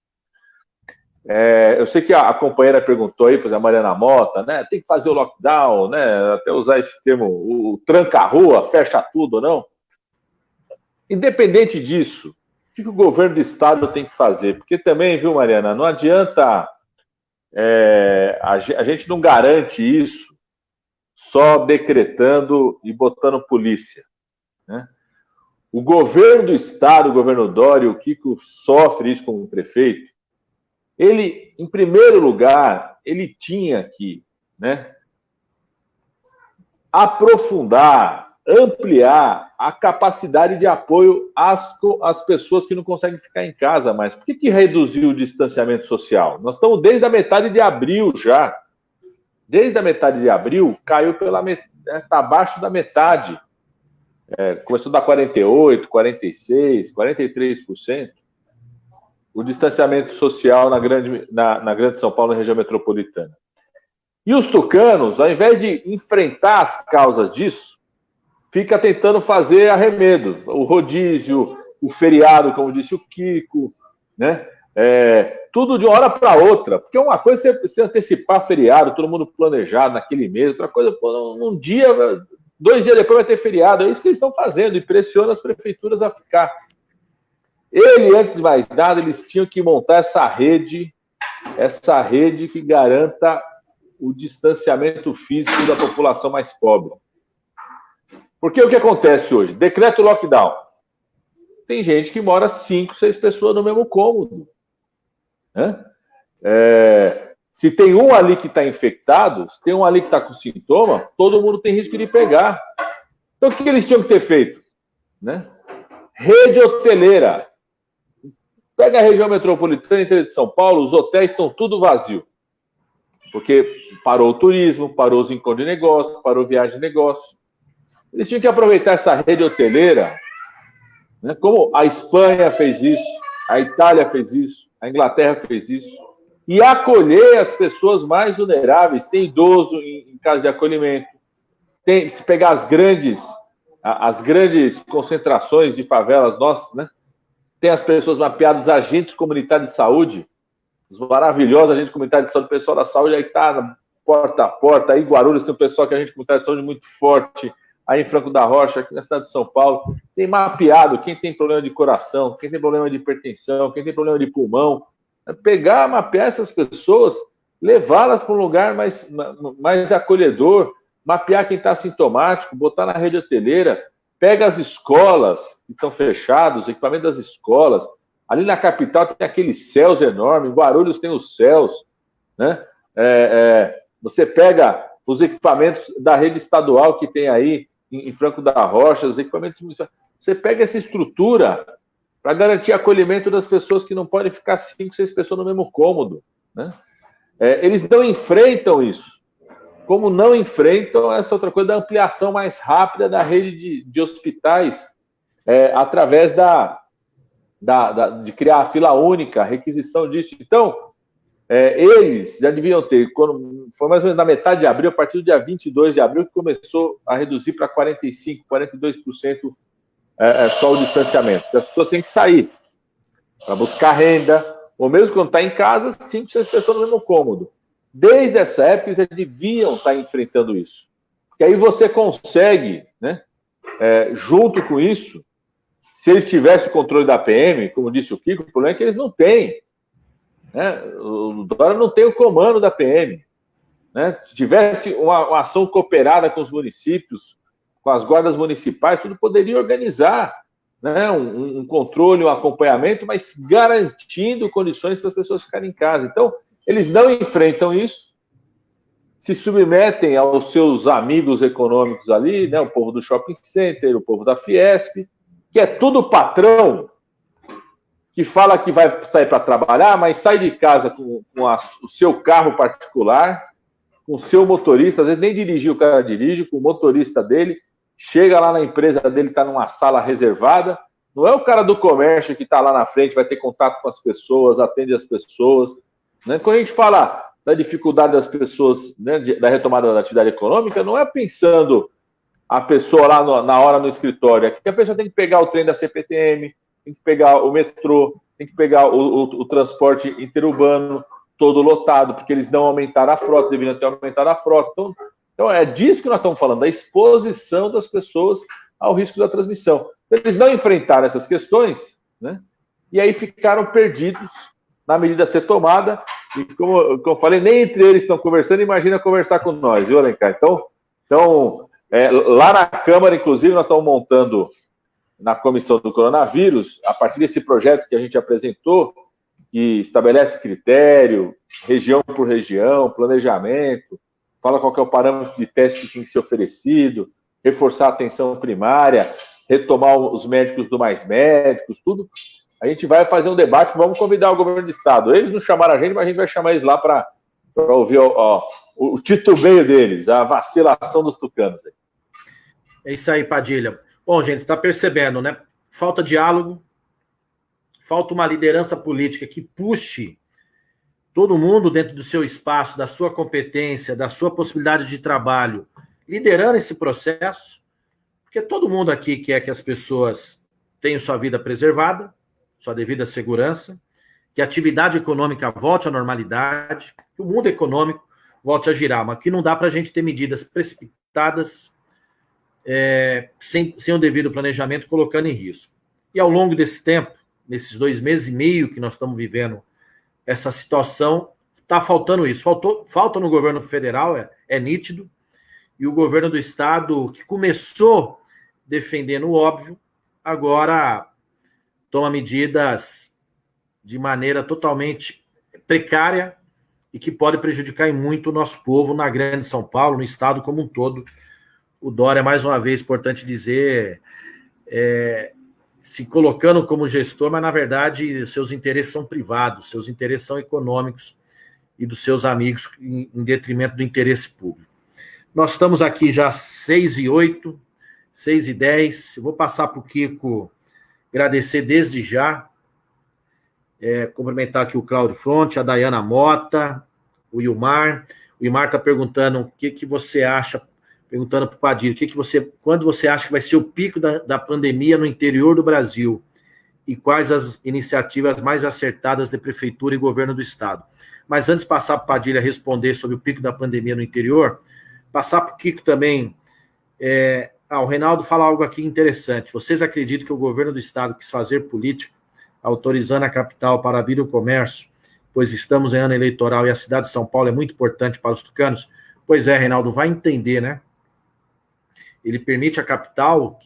Eu sei que a companheira perguntou aí, por exemplo, a Mariana Mota, né? Tem que fazer o lockdown, né? Até usar esse termo, o tranca-rua, fecha tudo ou não. Independente disso, o que o governo do Estado tem que fazer? Porque também, viu, Mariana, não adianta... a gente não garante isso só decretando e botando polícia, né? O governo do Estado, o governo Dória, o Kiko sofre isso como prefeito. Ele, em primeiro lugar, ele tinha que, né, aprofundar, ampliar a capacidade de apoio às pessoas que não conseguem ficar em casa mais. Por que reduziu o distanciamento social? Nós estamos desde a metade de abril já. Desde a metade de abril, caiu está abaixo da metade. Começou a dar 48%, 46%, 43%. O distanciamento social na Grande São Paulo, na região metropolitana. E os tucanos, ao invés de enfrentar as causas disso, fica tentando fazer arremedos. O rodízio, o feriado, como disse o Kiko, né? Tudo de uma hora para outra. Porque uma coisa é você antecipar feriado, todo mundo planejado naquele mês, outra coisa, um dia, 2 dias depois vai ter feriado. É isso que eles estão fazendo e pressiona as prefeituras a ficar. Antes de mais nada, eles tinham que montar essa rede que garanta o distanciamento físico da população mais pobre. Porque o que acontece hoje? Decreto lockdown. Tem gente que mora 5, 6 pessoas no mesmo cômodo, né? Se tem um ali que está infectado, se tem um ali que está com sintoma, todo mundo tem risco de pegar. Então, o que eles tinham que ter feito? Né? Rede hoteleira. Pega a região metropolitana inteira de São Paulo, os hotéis estão tudo vazio. Porque parou o turismo, parou os encontros de negócio, parou viagem de negócio. Eles tinham que aproveitar essa rede hoteleira, né, como a Espanha fez isso, a Itália fez isso, a Inglaterra fez isso, e acolher as pessoas mais vulneráveis. Tem idoso em casa de acolhimento, se pegar as grandes concentrações de favelas nossas, né? Tem as pessoas mapeadas, os agentes comunitários de saúde, os maravilhosos agentes comunitários de saúde, o pessoal da saúde aí está porta a porta. Aí em Guarulhos tem um pessoal que é agente comunitário de saúde muito forte, aí em Franco da Rocha, aqui na cidade de São Paulo, tem mapeado quem tem problema de coração, quem tem problema de hipertensão, quem tem problema de pulmão. Pegar, mapear essas pessoas, levá-las para um lugar mais acolhedor, mapear quem está sintomático, botar na rede hoteleira. Pega as escolas que estão fechadas, os equipamentos das escolas. Ali na capital tem aqueles céus enormes, em Guarulhos tem os céus, né? Você pega os equipamentos da rede estadual que tem aí em Franco da Rocha, os equipamentos municipais. Você pega essa estrutura para garantir acolhimento das pessoas que não podem ficar 5, 6 pessoas no mesmo cômodo, né? Eles não enfrentam isso. Como não enfrentam essa outra coisa da ampliação mais rápida da rede de hospitais através de criar a fila única, a requisição disso. Então, eles já deviam ter, quando foi mais ou menos na metade de abril, a partir do dia 22 de abril, que começou a reduzir para 45%, 42% só o distanciamento. As pessoas têm que sair para buscar renda, ou mesmo quando está em casa, 5, 6 pessoas no mesmo cômodo. Desde essa época, eles já deviam estar enfrentando isso. Porque aí você consegue, né, junto com isso, se eles tivessem o controle da PM, como disse o Kiko, o problema é que eles não têm. Né? O Dória não tem o comando da PM. Né? Se tivesse uma ação cooperada com os municípios, com as guardas municipais, tudo poderia organizar, né, um controle, um acompanhamento, mas garantindo condições para as pessoas ficarem em casa. Então, eles não enfrentam isso, se submetem aos seus amigos econômicos ali, né, o povo do shopping center, o povo da Fiesp, que é tudo patrão, que fala que vai sair para trabalhar, mas sai de casa com o seu carro particular, com o seu motorista, às vezes nem dirigir o cara dirige, com o motorista dele, chega lá na empresa dele, está numa sala reservada, não é o cara do comércio que está lá na frente, vai ter contato com as pessoas, atende as pessoas. Né? Quando a gente fala da dificuldade das pessoas, né, da retomada da atividade econômica, não é pensando a pessoa lá na hora no escritório, é que a pessoa tem que pegar o trem da CPTM, tem que pegar o metrô, tem que pegar o transporte interurbano todo lotado, porque eles não aumentaram a frota, deveriam ter aumentado a frota. Então, é disso que nós estamos falando, da exposição das pessoas ao risco da transmissão. Eles não enfrentaram essas questões, né? E aí ficaram perdidos na medida a ser tomada, e como eu falei, nem entre eles estão conversando, imagina conversar com nós, viu, Alencar? Então lá na Câmara, inclusive, nós estamos montando na comissão do coronavírus, a partir desse projeto que a gente apresentou, que estabelece critério, região por região, planejamento, fala qual que é o parâmetro de teste que tinha que ser oferecido, reforçar a atenção primária, retomar os médicos do Mais Médicos, tudo. A gente vai fazer um debate, vamos convidar o governo do estado. Eles não chamaram a gente, mas a gente vai chamar eles lá para ouvir o titubeio deles, a vacilação dos tucanos. É isso aí, Padilha. Bom, gente, está percebendo, né? Falta diálogo, falta uma liderança política que puxe todo mundo dentro do seu espaço, da sua competência, da sua possibilidade de trabalho, liderando esse processo, porque todo mundo aqui quer que as pessoas tenham sua vida preservada, sua devida segurança, que a atividade econômica volte à normalidade, que o mundo econômico volte a girar, mas que não dá para a gente ter medidas precipitadas sem o devido planejamento, colocando em risco. E ao longo desse tempo, nesses 2 meses e meio que nós estamos vivendo essa situação, está faltando isso. Falta no governo federal, é nítido, e o governo do estado, que começou defendendo o óbvio, agora toma medidas de maneira totalmente precária e que pode prejudicar muito o nosso povo na grande São Paulo, no estado como um todo. O Dória, mais uma vez, importante dizer, se colocando como gestor, mas, na verdade, seus interesses são privados, seus interesses são econômicos e dos seus amigos, em detrimento do interesse público. Nós estamos aqui já 6h08, 6h10. Eu vou passar para o Kiko agradecer desde já, cumprimentar aqui o Cláudio Fronte, a Dayana Mota, o Ilmar. O Ilmar está perguntando o que você acha, perguntando para o Padilha, quando você acha que vai ser o pico da pandemia no interior do Brasil e quais as iniciativas mais acertadas de prefeitura e governo do estado. Mas antes de passar para o Padilha responder sobre o pico da pandemia no interior, passar para o Kiko também. O Reinaldo fala algo aqui interessante. Vocês acreditam que o governo do estado quis fazer política, autorizando a capital para abrir o comércio, pois estamos em ano eleitoral e a cidade de São Paulo é muito importante para os tucanos? Pois é, Reinaldo, vai entender, né? Ele permite a capital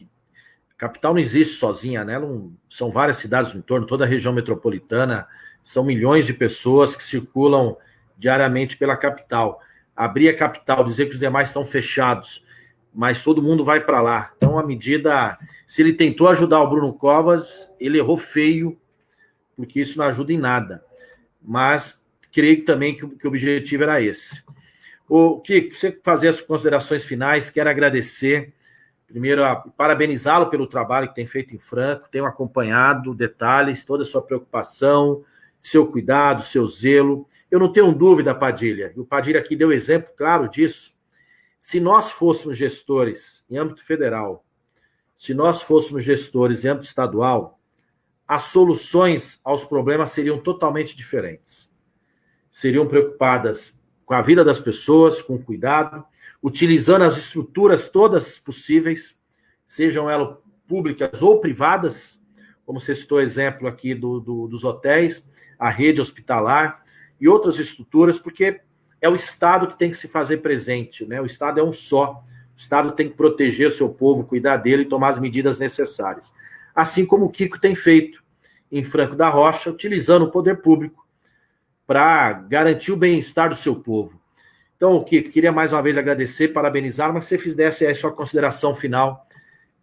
não existe sozinha, né? São várias cidades no entorno, toda a região metropolitana, são milhões de pessoas que circulam diariamente pela capital. abrir a capital, dizer que os demais estão fechados, mas todo mundo vai para lá. Então, a medida... Se ele tentou ajudar o Bruno Covas, ele errou feio, porque isso não ajuda em nada. Mas creio também que o objetivo era esse. O Kiko, você fazer as considerações finais, quero agradecer. Primeiro, parabenizá-lo pelo trabalho que tem feito em Franco, tenho acompanhado detalhes, toda a sua preocupação, seu cuidado, seu zelo. Eu não tenho dúvida, Padilha, e o Padilha aqui deu exemplo claro disso. Se nós fôssemos gestores em âmbito federal, se nós fôssemos gestores em âmbito estadual, as soluções aos problemas seriam totalmente diferentes. Seriam preocupadas com a vida das pessoas, com cuidado, utilizando as estruturas todas possíveis, sejam elas públicas ou privadas, como você citou o exemplo aqui dos hotéis, a rede hospitalar e outras estruturas, porque é o Estado que tem que se fazer presente, né? O Estado é um só. O Estado tem que proteger o seu povo, cuidar dele e tomar as medidas necessárias. Assim como o Kiko tem feito em Franco da Rocha, utilizando o poder público para garantir o bem-estar do seu povo. Então, Kiko, queria mais uma vez agradecer, parabenizar, mas se você fizesse aí sua consideração final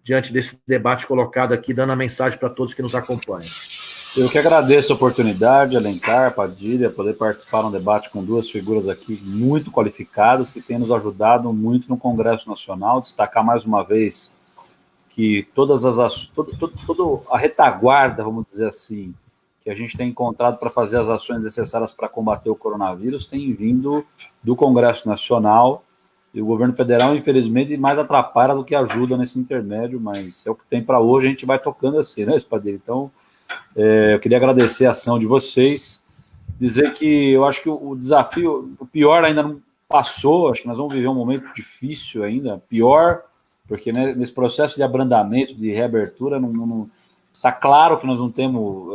diante desse debate colocado aqui, dando a mensagem para todos que nos acompanham. Eu que agradeço a oportunidade, Alencar, Padilha, poder participar de um debate com duas figuras aqui muito qualificadas, que têm nos ajudado muito no Congresso Nacional. Destacar mais uma vez que toda a retaguarda, vamos dizer assim, que a gente tem encontrado para fazer as ações necessárias para combater o coronavírus tem vindo do Congresso Nacional, e o governo federal, infelizmente, mais atrapalha do que ajuda nesse intermédio, mas é o que tem para hoje, a gente vai tocando assim, né, Espadilha? Então, eu queria agradecer a ação de vocês, dizer que eu acho que o desafio, o pior ainda não passou, acho que nós vamos viver um momento difícil ainda, pior, porque, né, nesse processo de abrandamento, de reabertura, não está claro que nós não temos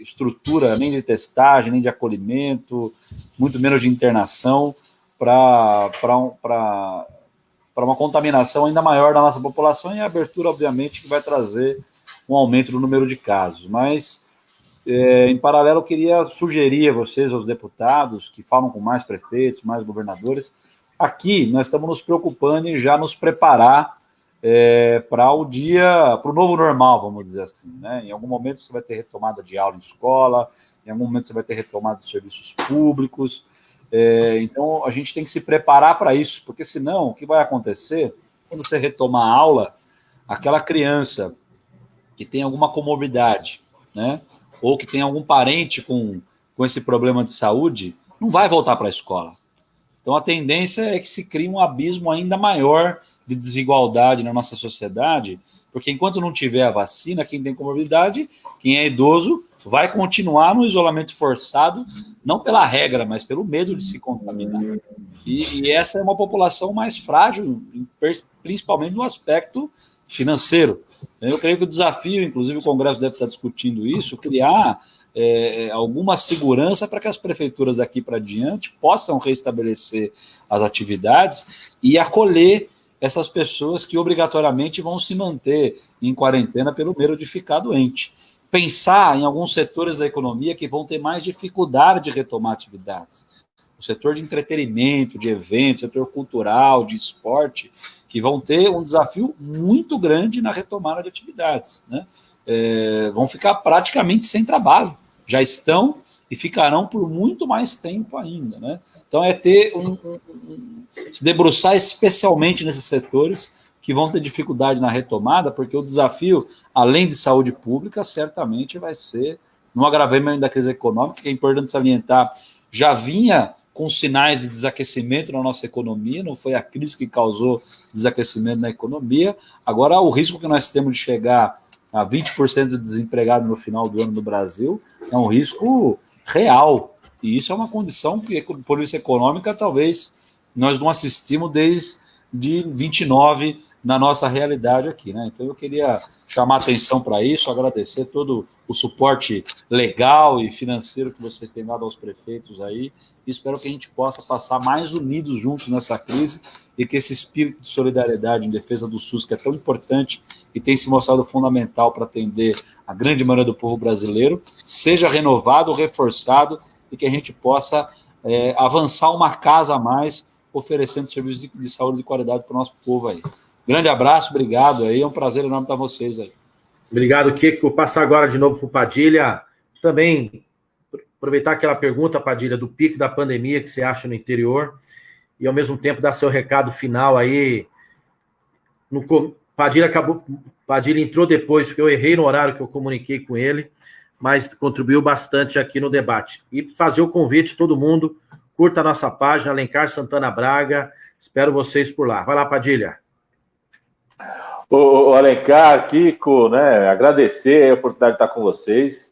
estrutura nem de testagem, nem de acolhimento, muito menos de internação, para uma contaminação ainda maior da nossa população, e a abertura, obviamente, que vai trazer um aumento do número de casos. Mas, em paralelo, eu queria sugerir a vocês, aos deputados, que falam com mais prefeitos, mais governadores, aqui nós estamos nos preocupando em já nos preparar para o novo normal, vamos dizer assim, né? Em algum momento você vai ter retomada de aula em escola, em algum momento você vai ter retomada de serviços públicos, então a gente tem que se preparar para isso, porque senão o que vai acontecer, quando você retomar a aula, aquela criança que tem alguma comorbidade, né, ou que tem algum parente com esse problema de saúde, não vai voltar para a escola. Então, a tendência é que se crie um abismo ainda maior de desigualdade na nossa sociedade, porque enquanto não tiver a vacina, quem tem comorbidade, quem é idoso, vai continuar no isolamento forçado, não pela regra, mas pelo medo de se contaminar. E essa é uma população mais frágil, principalmente no aspecto financeiro. Eu creio que o desafio, inclusive o Congresso deve estar discutindo isso, criar alguma segurança para que as prefeituras daqui para diante possam restabelecer as atividades e acolher essas pessoas que obrigatoriamente vão se manter em quarentena pelo medo de ficar doente. Pensar em alguns setores da economia que vão ter mais dificuldade de retomar atividades. O setor de entretenimento, de eventos, setor cultural, de esporte, que vão ter um desafio muito grande na retomada de atividades, né? Vão ficar praticamente sem trabalho. Já estão e ficarão por muito mais tempo ainda, né? Então, ter se debruçar especialmente nesses setores que vão ter dificuldade na retomada, porque o desafio, além de saúde pública, certamente vai ser no agravamento da crise econômica, que é importante salientar, já vinha com sinais de desaquecimento na nossa economia, não foi a crise que causou desaquecimento na economia. Agora, o risco que nós temos de chegar a 20% de desempregado no final do ano no Brasil é um risco real, e isso é uma condição que, por polícia econômica, talvez nós não assistimos desde 29 na nossa realidade aqui, né? Então eu queria chamar atenção para isso, agradecer todo o suporte legal e financeiro que vocês têm dado aos prefeitos aí, e espero que a gente possa passar mais unidos juntos nessa crise e que esse espírito de solidariedade em defesa do SUS, que é tão importante e tem se mostrado fundamental para atender a grande maioria do povo brasileiro, seja renovado, reforçado, e que a gente possa avançar uma casa a mais oferecendo serviços de saúde de qualidade para o nosso povo aí. Grande abraço, obrigado aí, é um prazer enorme estar com vocês aí. Obrigado, Kiko. Vou passar agora de novo para o Padilha. Também aproveitar aquela pergunta, Padilha, do pico da pandemia que você acha no interior e, ao mesmo tempo, dar seu recado final aí. Padilha entrou depois, porque eu errei no horário que eu comuniquei com ele, mas contribuiu bastante aqui no debate. E fazer o convite, todo mundo, curta a nossa página, Alencar Santana Braga, espero vocês por lá. Vai lá, Padilha. O Alencar, Kiko, né, agradecer a oportunidade de estar com vocês.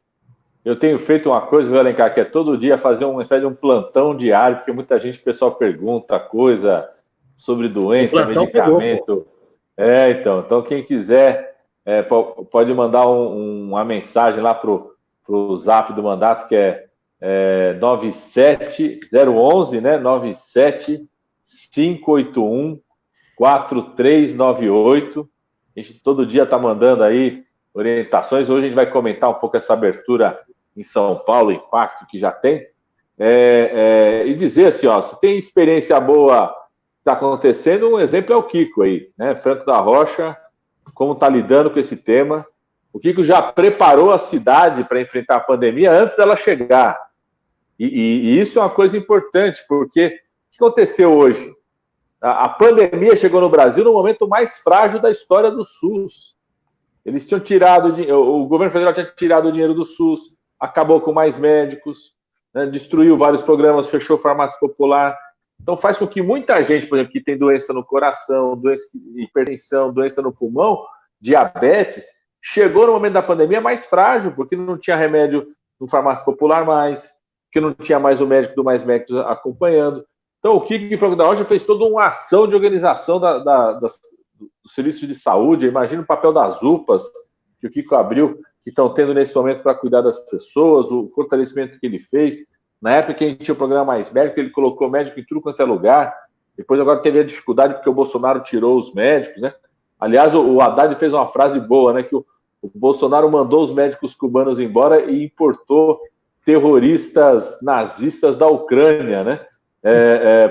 Eu tenho feito uma coisa, viu, Alencar, que é todo dia fazer uma espécie de um plantão diário, porque muita gente, o pessoal pergunta coisa sobre doença, medicamento. Pegou. Então quem quiser pode mandar uma mensagem lá pro Zap do mandato, que é 97011, né? 97581-4398. A gente todo dia está mandando aí orientações. Hoje a gente vai comentar um pouco essa abertura em São Paulo, o impacto que já tem. E dizer assim, ó, se tem experiência boa que está acontecendo, um exemplo é o Kiko aí, né? Franco da Rocha, como está lidando com esse tema. O Kiko já preparou a cidade para enfrentar a pandemia antes dela chegar. E isso é uma coisa importante, porque o que aconteceu hoje? A pandemia chegou no Brasil no momento mais frágil da história do SUS. Eles tinham tirado, o governo federal tinha tirado o dinheiro do SUS, acabou com mais médicos, né, destruiu vários programas, fechou farmácia popular. Então faz com que muita gente, por exemplo, que tem doença no coração, doença de hipertensão, doença no pulmão, diabetes, chegou no momento da pandemia mais frágil, porque não tinha remédio no farmácia popular mais, porque não tinha mais o médico do Mais Médicos acompanhando. Então o Kiko e Franco da Rocha fez toda uma ação de organização do serviço de saúde. Imagina o papel das UPAs que o Kiko abriu, que estão tendo nesse momento para cuidar das pessoas, o fortalecimento que ele fez. Na época que a gente tinha o programa Mais Médico, ele colocou médico em tudo quanto é lugar. Depois agora teve a dificuldade porque o Bolsonaro tirou os médicos, né? Aliás, o Haddad fez uma frase boa, né? Que o Bolsonaro mandou os médicos cubanos embora e importou terroristas nazistas da Ucrânia, né?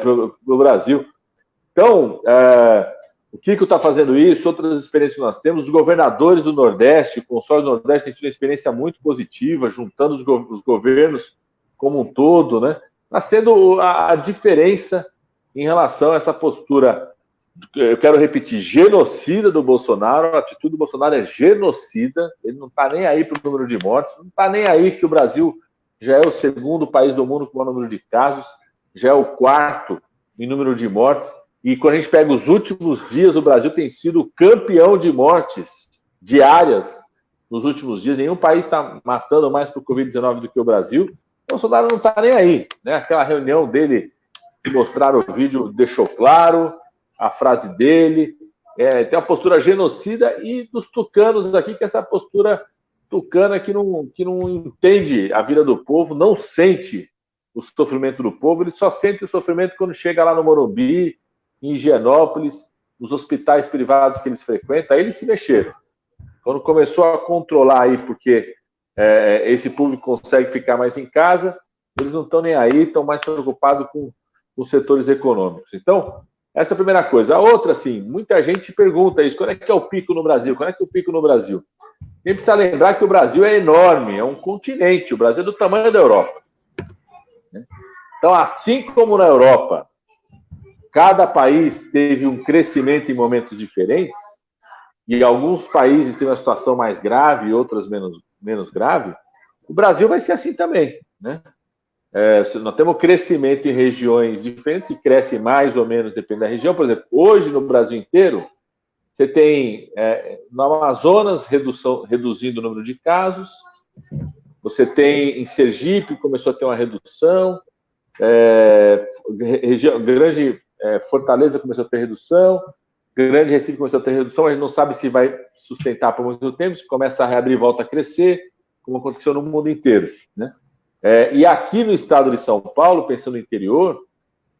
Para o Brasil. Então, o Kiko está fazendo isso, outras experiências que nós temos. Os governadores do Nordeste, o consórcio do Nordeste tem tido uma experiência muito positiva, juntando os governos como um todo, né? Está sendo a diferença em relação a essa postura, eu quero repetir, genocida do Bolsonaro. A atitude do Bolsonaro é genocida, ele não está nem aí para o número de mortes, não está nem aí que o Brasil já é o segundo país do mundo com o maior número de casos, já é o quarto em número de mortes. E quando a gente pega os últimos dias, o Brasil tem sido campeão de mortes diárias nos últimos dias. Nenhum país está matando mais por Covid-19 do que o Brasil. O Bolsonaro não está nem aí, né? Aquela reunião dele, que mostraram o vídeo, deixou claro a frase dele. Tem a postura genocida, e dos tucanos aqui, que é essa postura tucana que não entende a vida do povo, não sente o sofrimento do povo. Ele só sente o sofrimento quando chega lá no Morumbi, em Higienópolis, nos hospitais privados que eles frequentam. Aí eles se mexeram. Quando começou a controlar aí, porque esse público consegue ficar mais em casa, eles não estão nem aí, estão mais preocupados com os setores econômicos. Então, essa é a primeira coisa. A outra, assim, muita gente pergunta isso: quando é que é o pico no Brasil? Quando é que é o pico no Brasil? A gente precisa lembrar que o Brasil é enorme, é um continente, o Brasil é do tamanho da Europa. Então, assim como na Europa, cada país teve um crescimento em momentos diferentes, e alguns países têm uma situação mais grave e outras menos grave, o Brasil vai ser assim também, né? Nós temos crescimento em regiões diferentes, que cresce mais ou menos, depende da região. Por exemplo, hoje no Brasil inteiro, você tem no Amazonas reduzindo o número de casos, você tem em Sergipe, começou a ter uma redução, grande Fortaleza começou a ter redução, Grande Recife começou a ter redução, a gente não sabe se vai sustentar por muito tempo, se começa a reabrir e volta a crescer, como aconteceu no mundo inteiro, né? E aqui no estado de São Paulo, pensando no interior,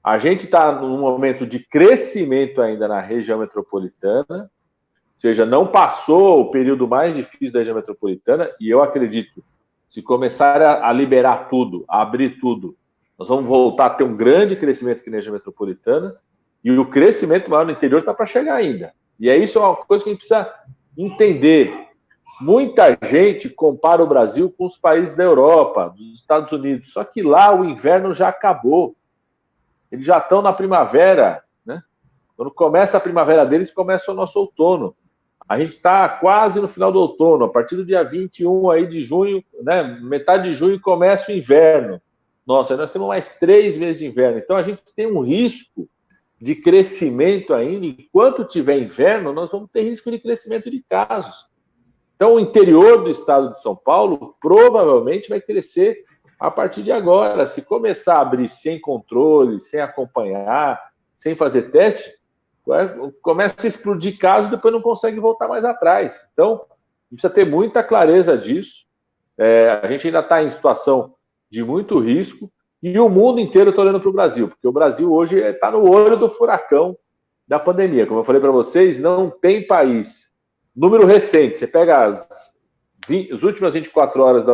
a gente está num momento de crescimento ainda na região metropolitana, ou seja, não passou o período mais difícil da região metropolitana, e eu acredito, se começar a liberar tudo, a abrir tudo, Nós vamos voltar a ter um grande crescimento aqui na região metropolitana, e o crescimento maior no interior está para chegar ainda. E é isso, uma coisa que a gente precisa entender. Muita gente compara o Brasil com os países da Europa, dos Estados Unidos, só que lá o inverno já acabou. Eles já estão na primavera, né? Quando começa a primavera deles, começa o nosso outono. A gente está quase no final do outono, a partir do dia 21 aí de junho, né? Metade de junho começa o inverno. Nossa, nós temos mais 3 meses de inverno, então a gente tem um risco de crescimento ainda. Enquanto tiver inverno, nós vamos ter risco de crescimento de casos. Então, o interior do estado de São Paulo provavelmente vai crescer a partir de agora. Se começar a abrir sem controle, sem acompanhar, sem fazer teste, começa a explodir casos e depois não consegue voltar mais atrás. Então, precisa ter muita clareza disso. A gente ainda está em situação de muito risco, e o mundo inteiro está olhando para o Brasil, porque o Brasil hoje está no olho do furacão da pandemia. Como eu falei para vocês, não tem país. Número recente, você pega as últimas 24 horas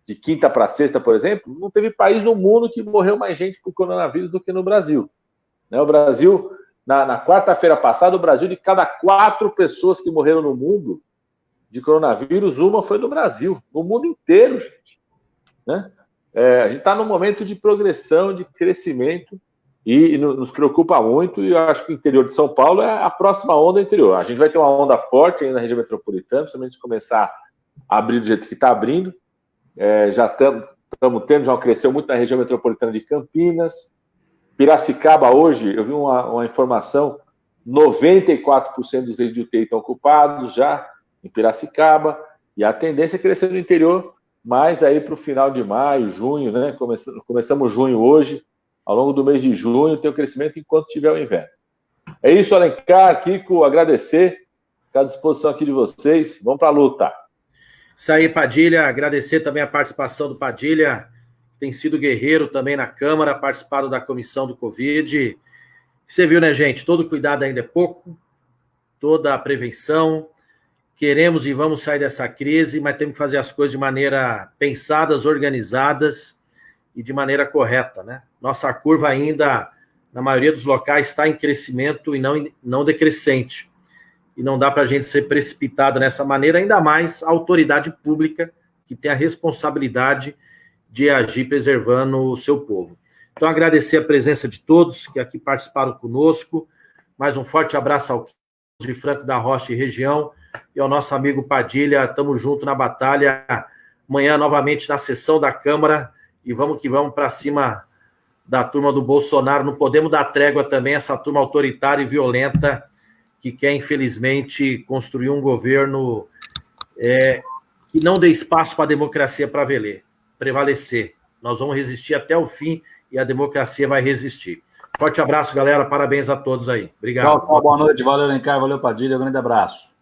de quinta para sexta, por exemplo, não teve país no mundo que morreu mais gente por coronavírus do que no Brasil. Né? O Brasil, na quarta-feira passada, o Brasil, de cada 4 pessoas que morreram no mundo de coronavírus, uma foi no Brasil. No mundo inteiro, gente. Né? A gente está num momento de progressão, de crescimento, e nos preocupa muito, e eu acho que o interior de São Paulo é a próxima onda interior. A gente vai ter uma onda forte aí na região metropolitana, principalmente se começar a abrir do jeito que está abrindo. Já estamos tendo, já cresceu muito na região metropolitana de Campinas. Piracicaba hoje, eu vi uma informação, 94% dos leitos de UTI estão ocupados já em Piracicaba, e a tendência é crescer no interior, mais aí para o final de maio, junho, né? Começamos junho hoje, ao longo do mês de junho tem o crescimento enquanto tiver o inverno. É isso, Alencar, Kiko, agradecer, ficar à disposição aqui de vocês, vamos para a luta. Isso aí, Padilha, agradecer também a participação do Padilha, que tem sido guerreiro também na Câmara, participado da comissão do Covid. Você viu, né, gente? Todo cuidado ainda é pouco, toda a prevenção. Queremos e vamos sair dessa crise, mas temos que fazer as coisas de maneira pensadas, organizadas e de maneira correta, né? Nossa curva ainda, na maioria dos locais, está em crescimento e não decrescente. E não dá para a gente ser precipitado nessa maneira, ainda mais a autoridade pública, que tem a responsabilidade de agir preservando o seu povo. Então, agradecer a presença de todos que aqui participaram conosco. Mais um forte abraço ao de Franco da Rocha e região, e ao nosso amigo Padilha. Estamos juntos na batalha. Amanhã, novamente, na sessão da Câmara, e vamos que vamos para cima da turma do Bolsonaro. Não podemos dar trégua também a essa turma autoritária e violenta que quer, infelizmente, construir um governo que não dê espaço para a democracia prevalecer. Nós vamos resistir até o fim e a democracia vai resistir. Forte abraço, galera. Parabéns a todos aí. Obrigado. Tchau, boa noite. Valeu, Alencar. Valeu, Padilha. Um grande abraço.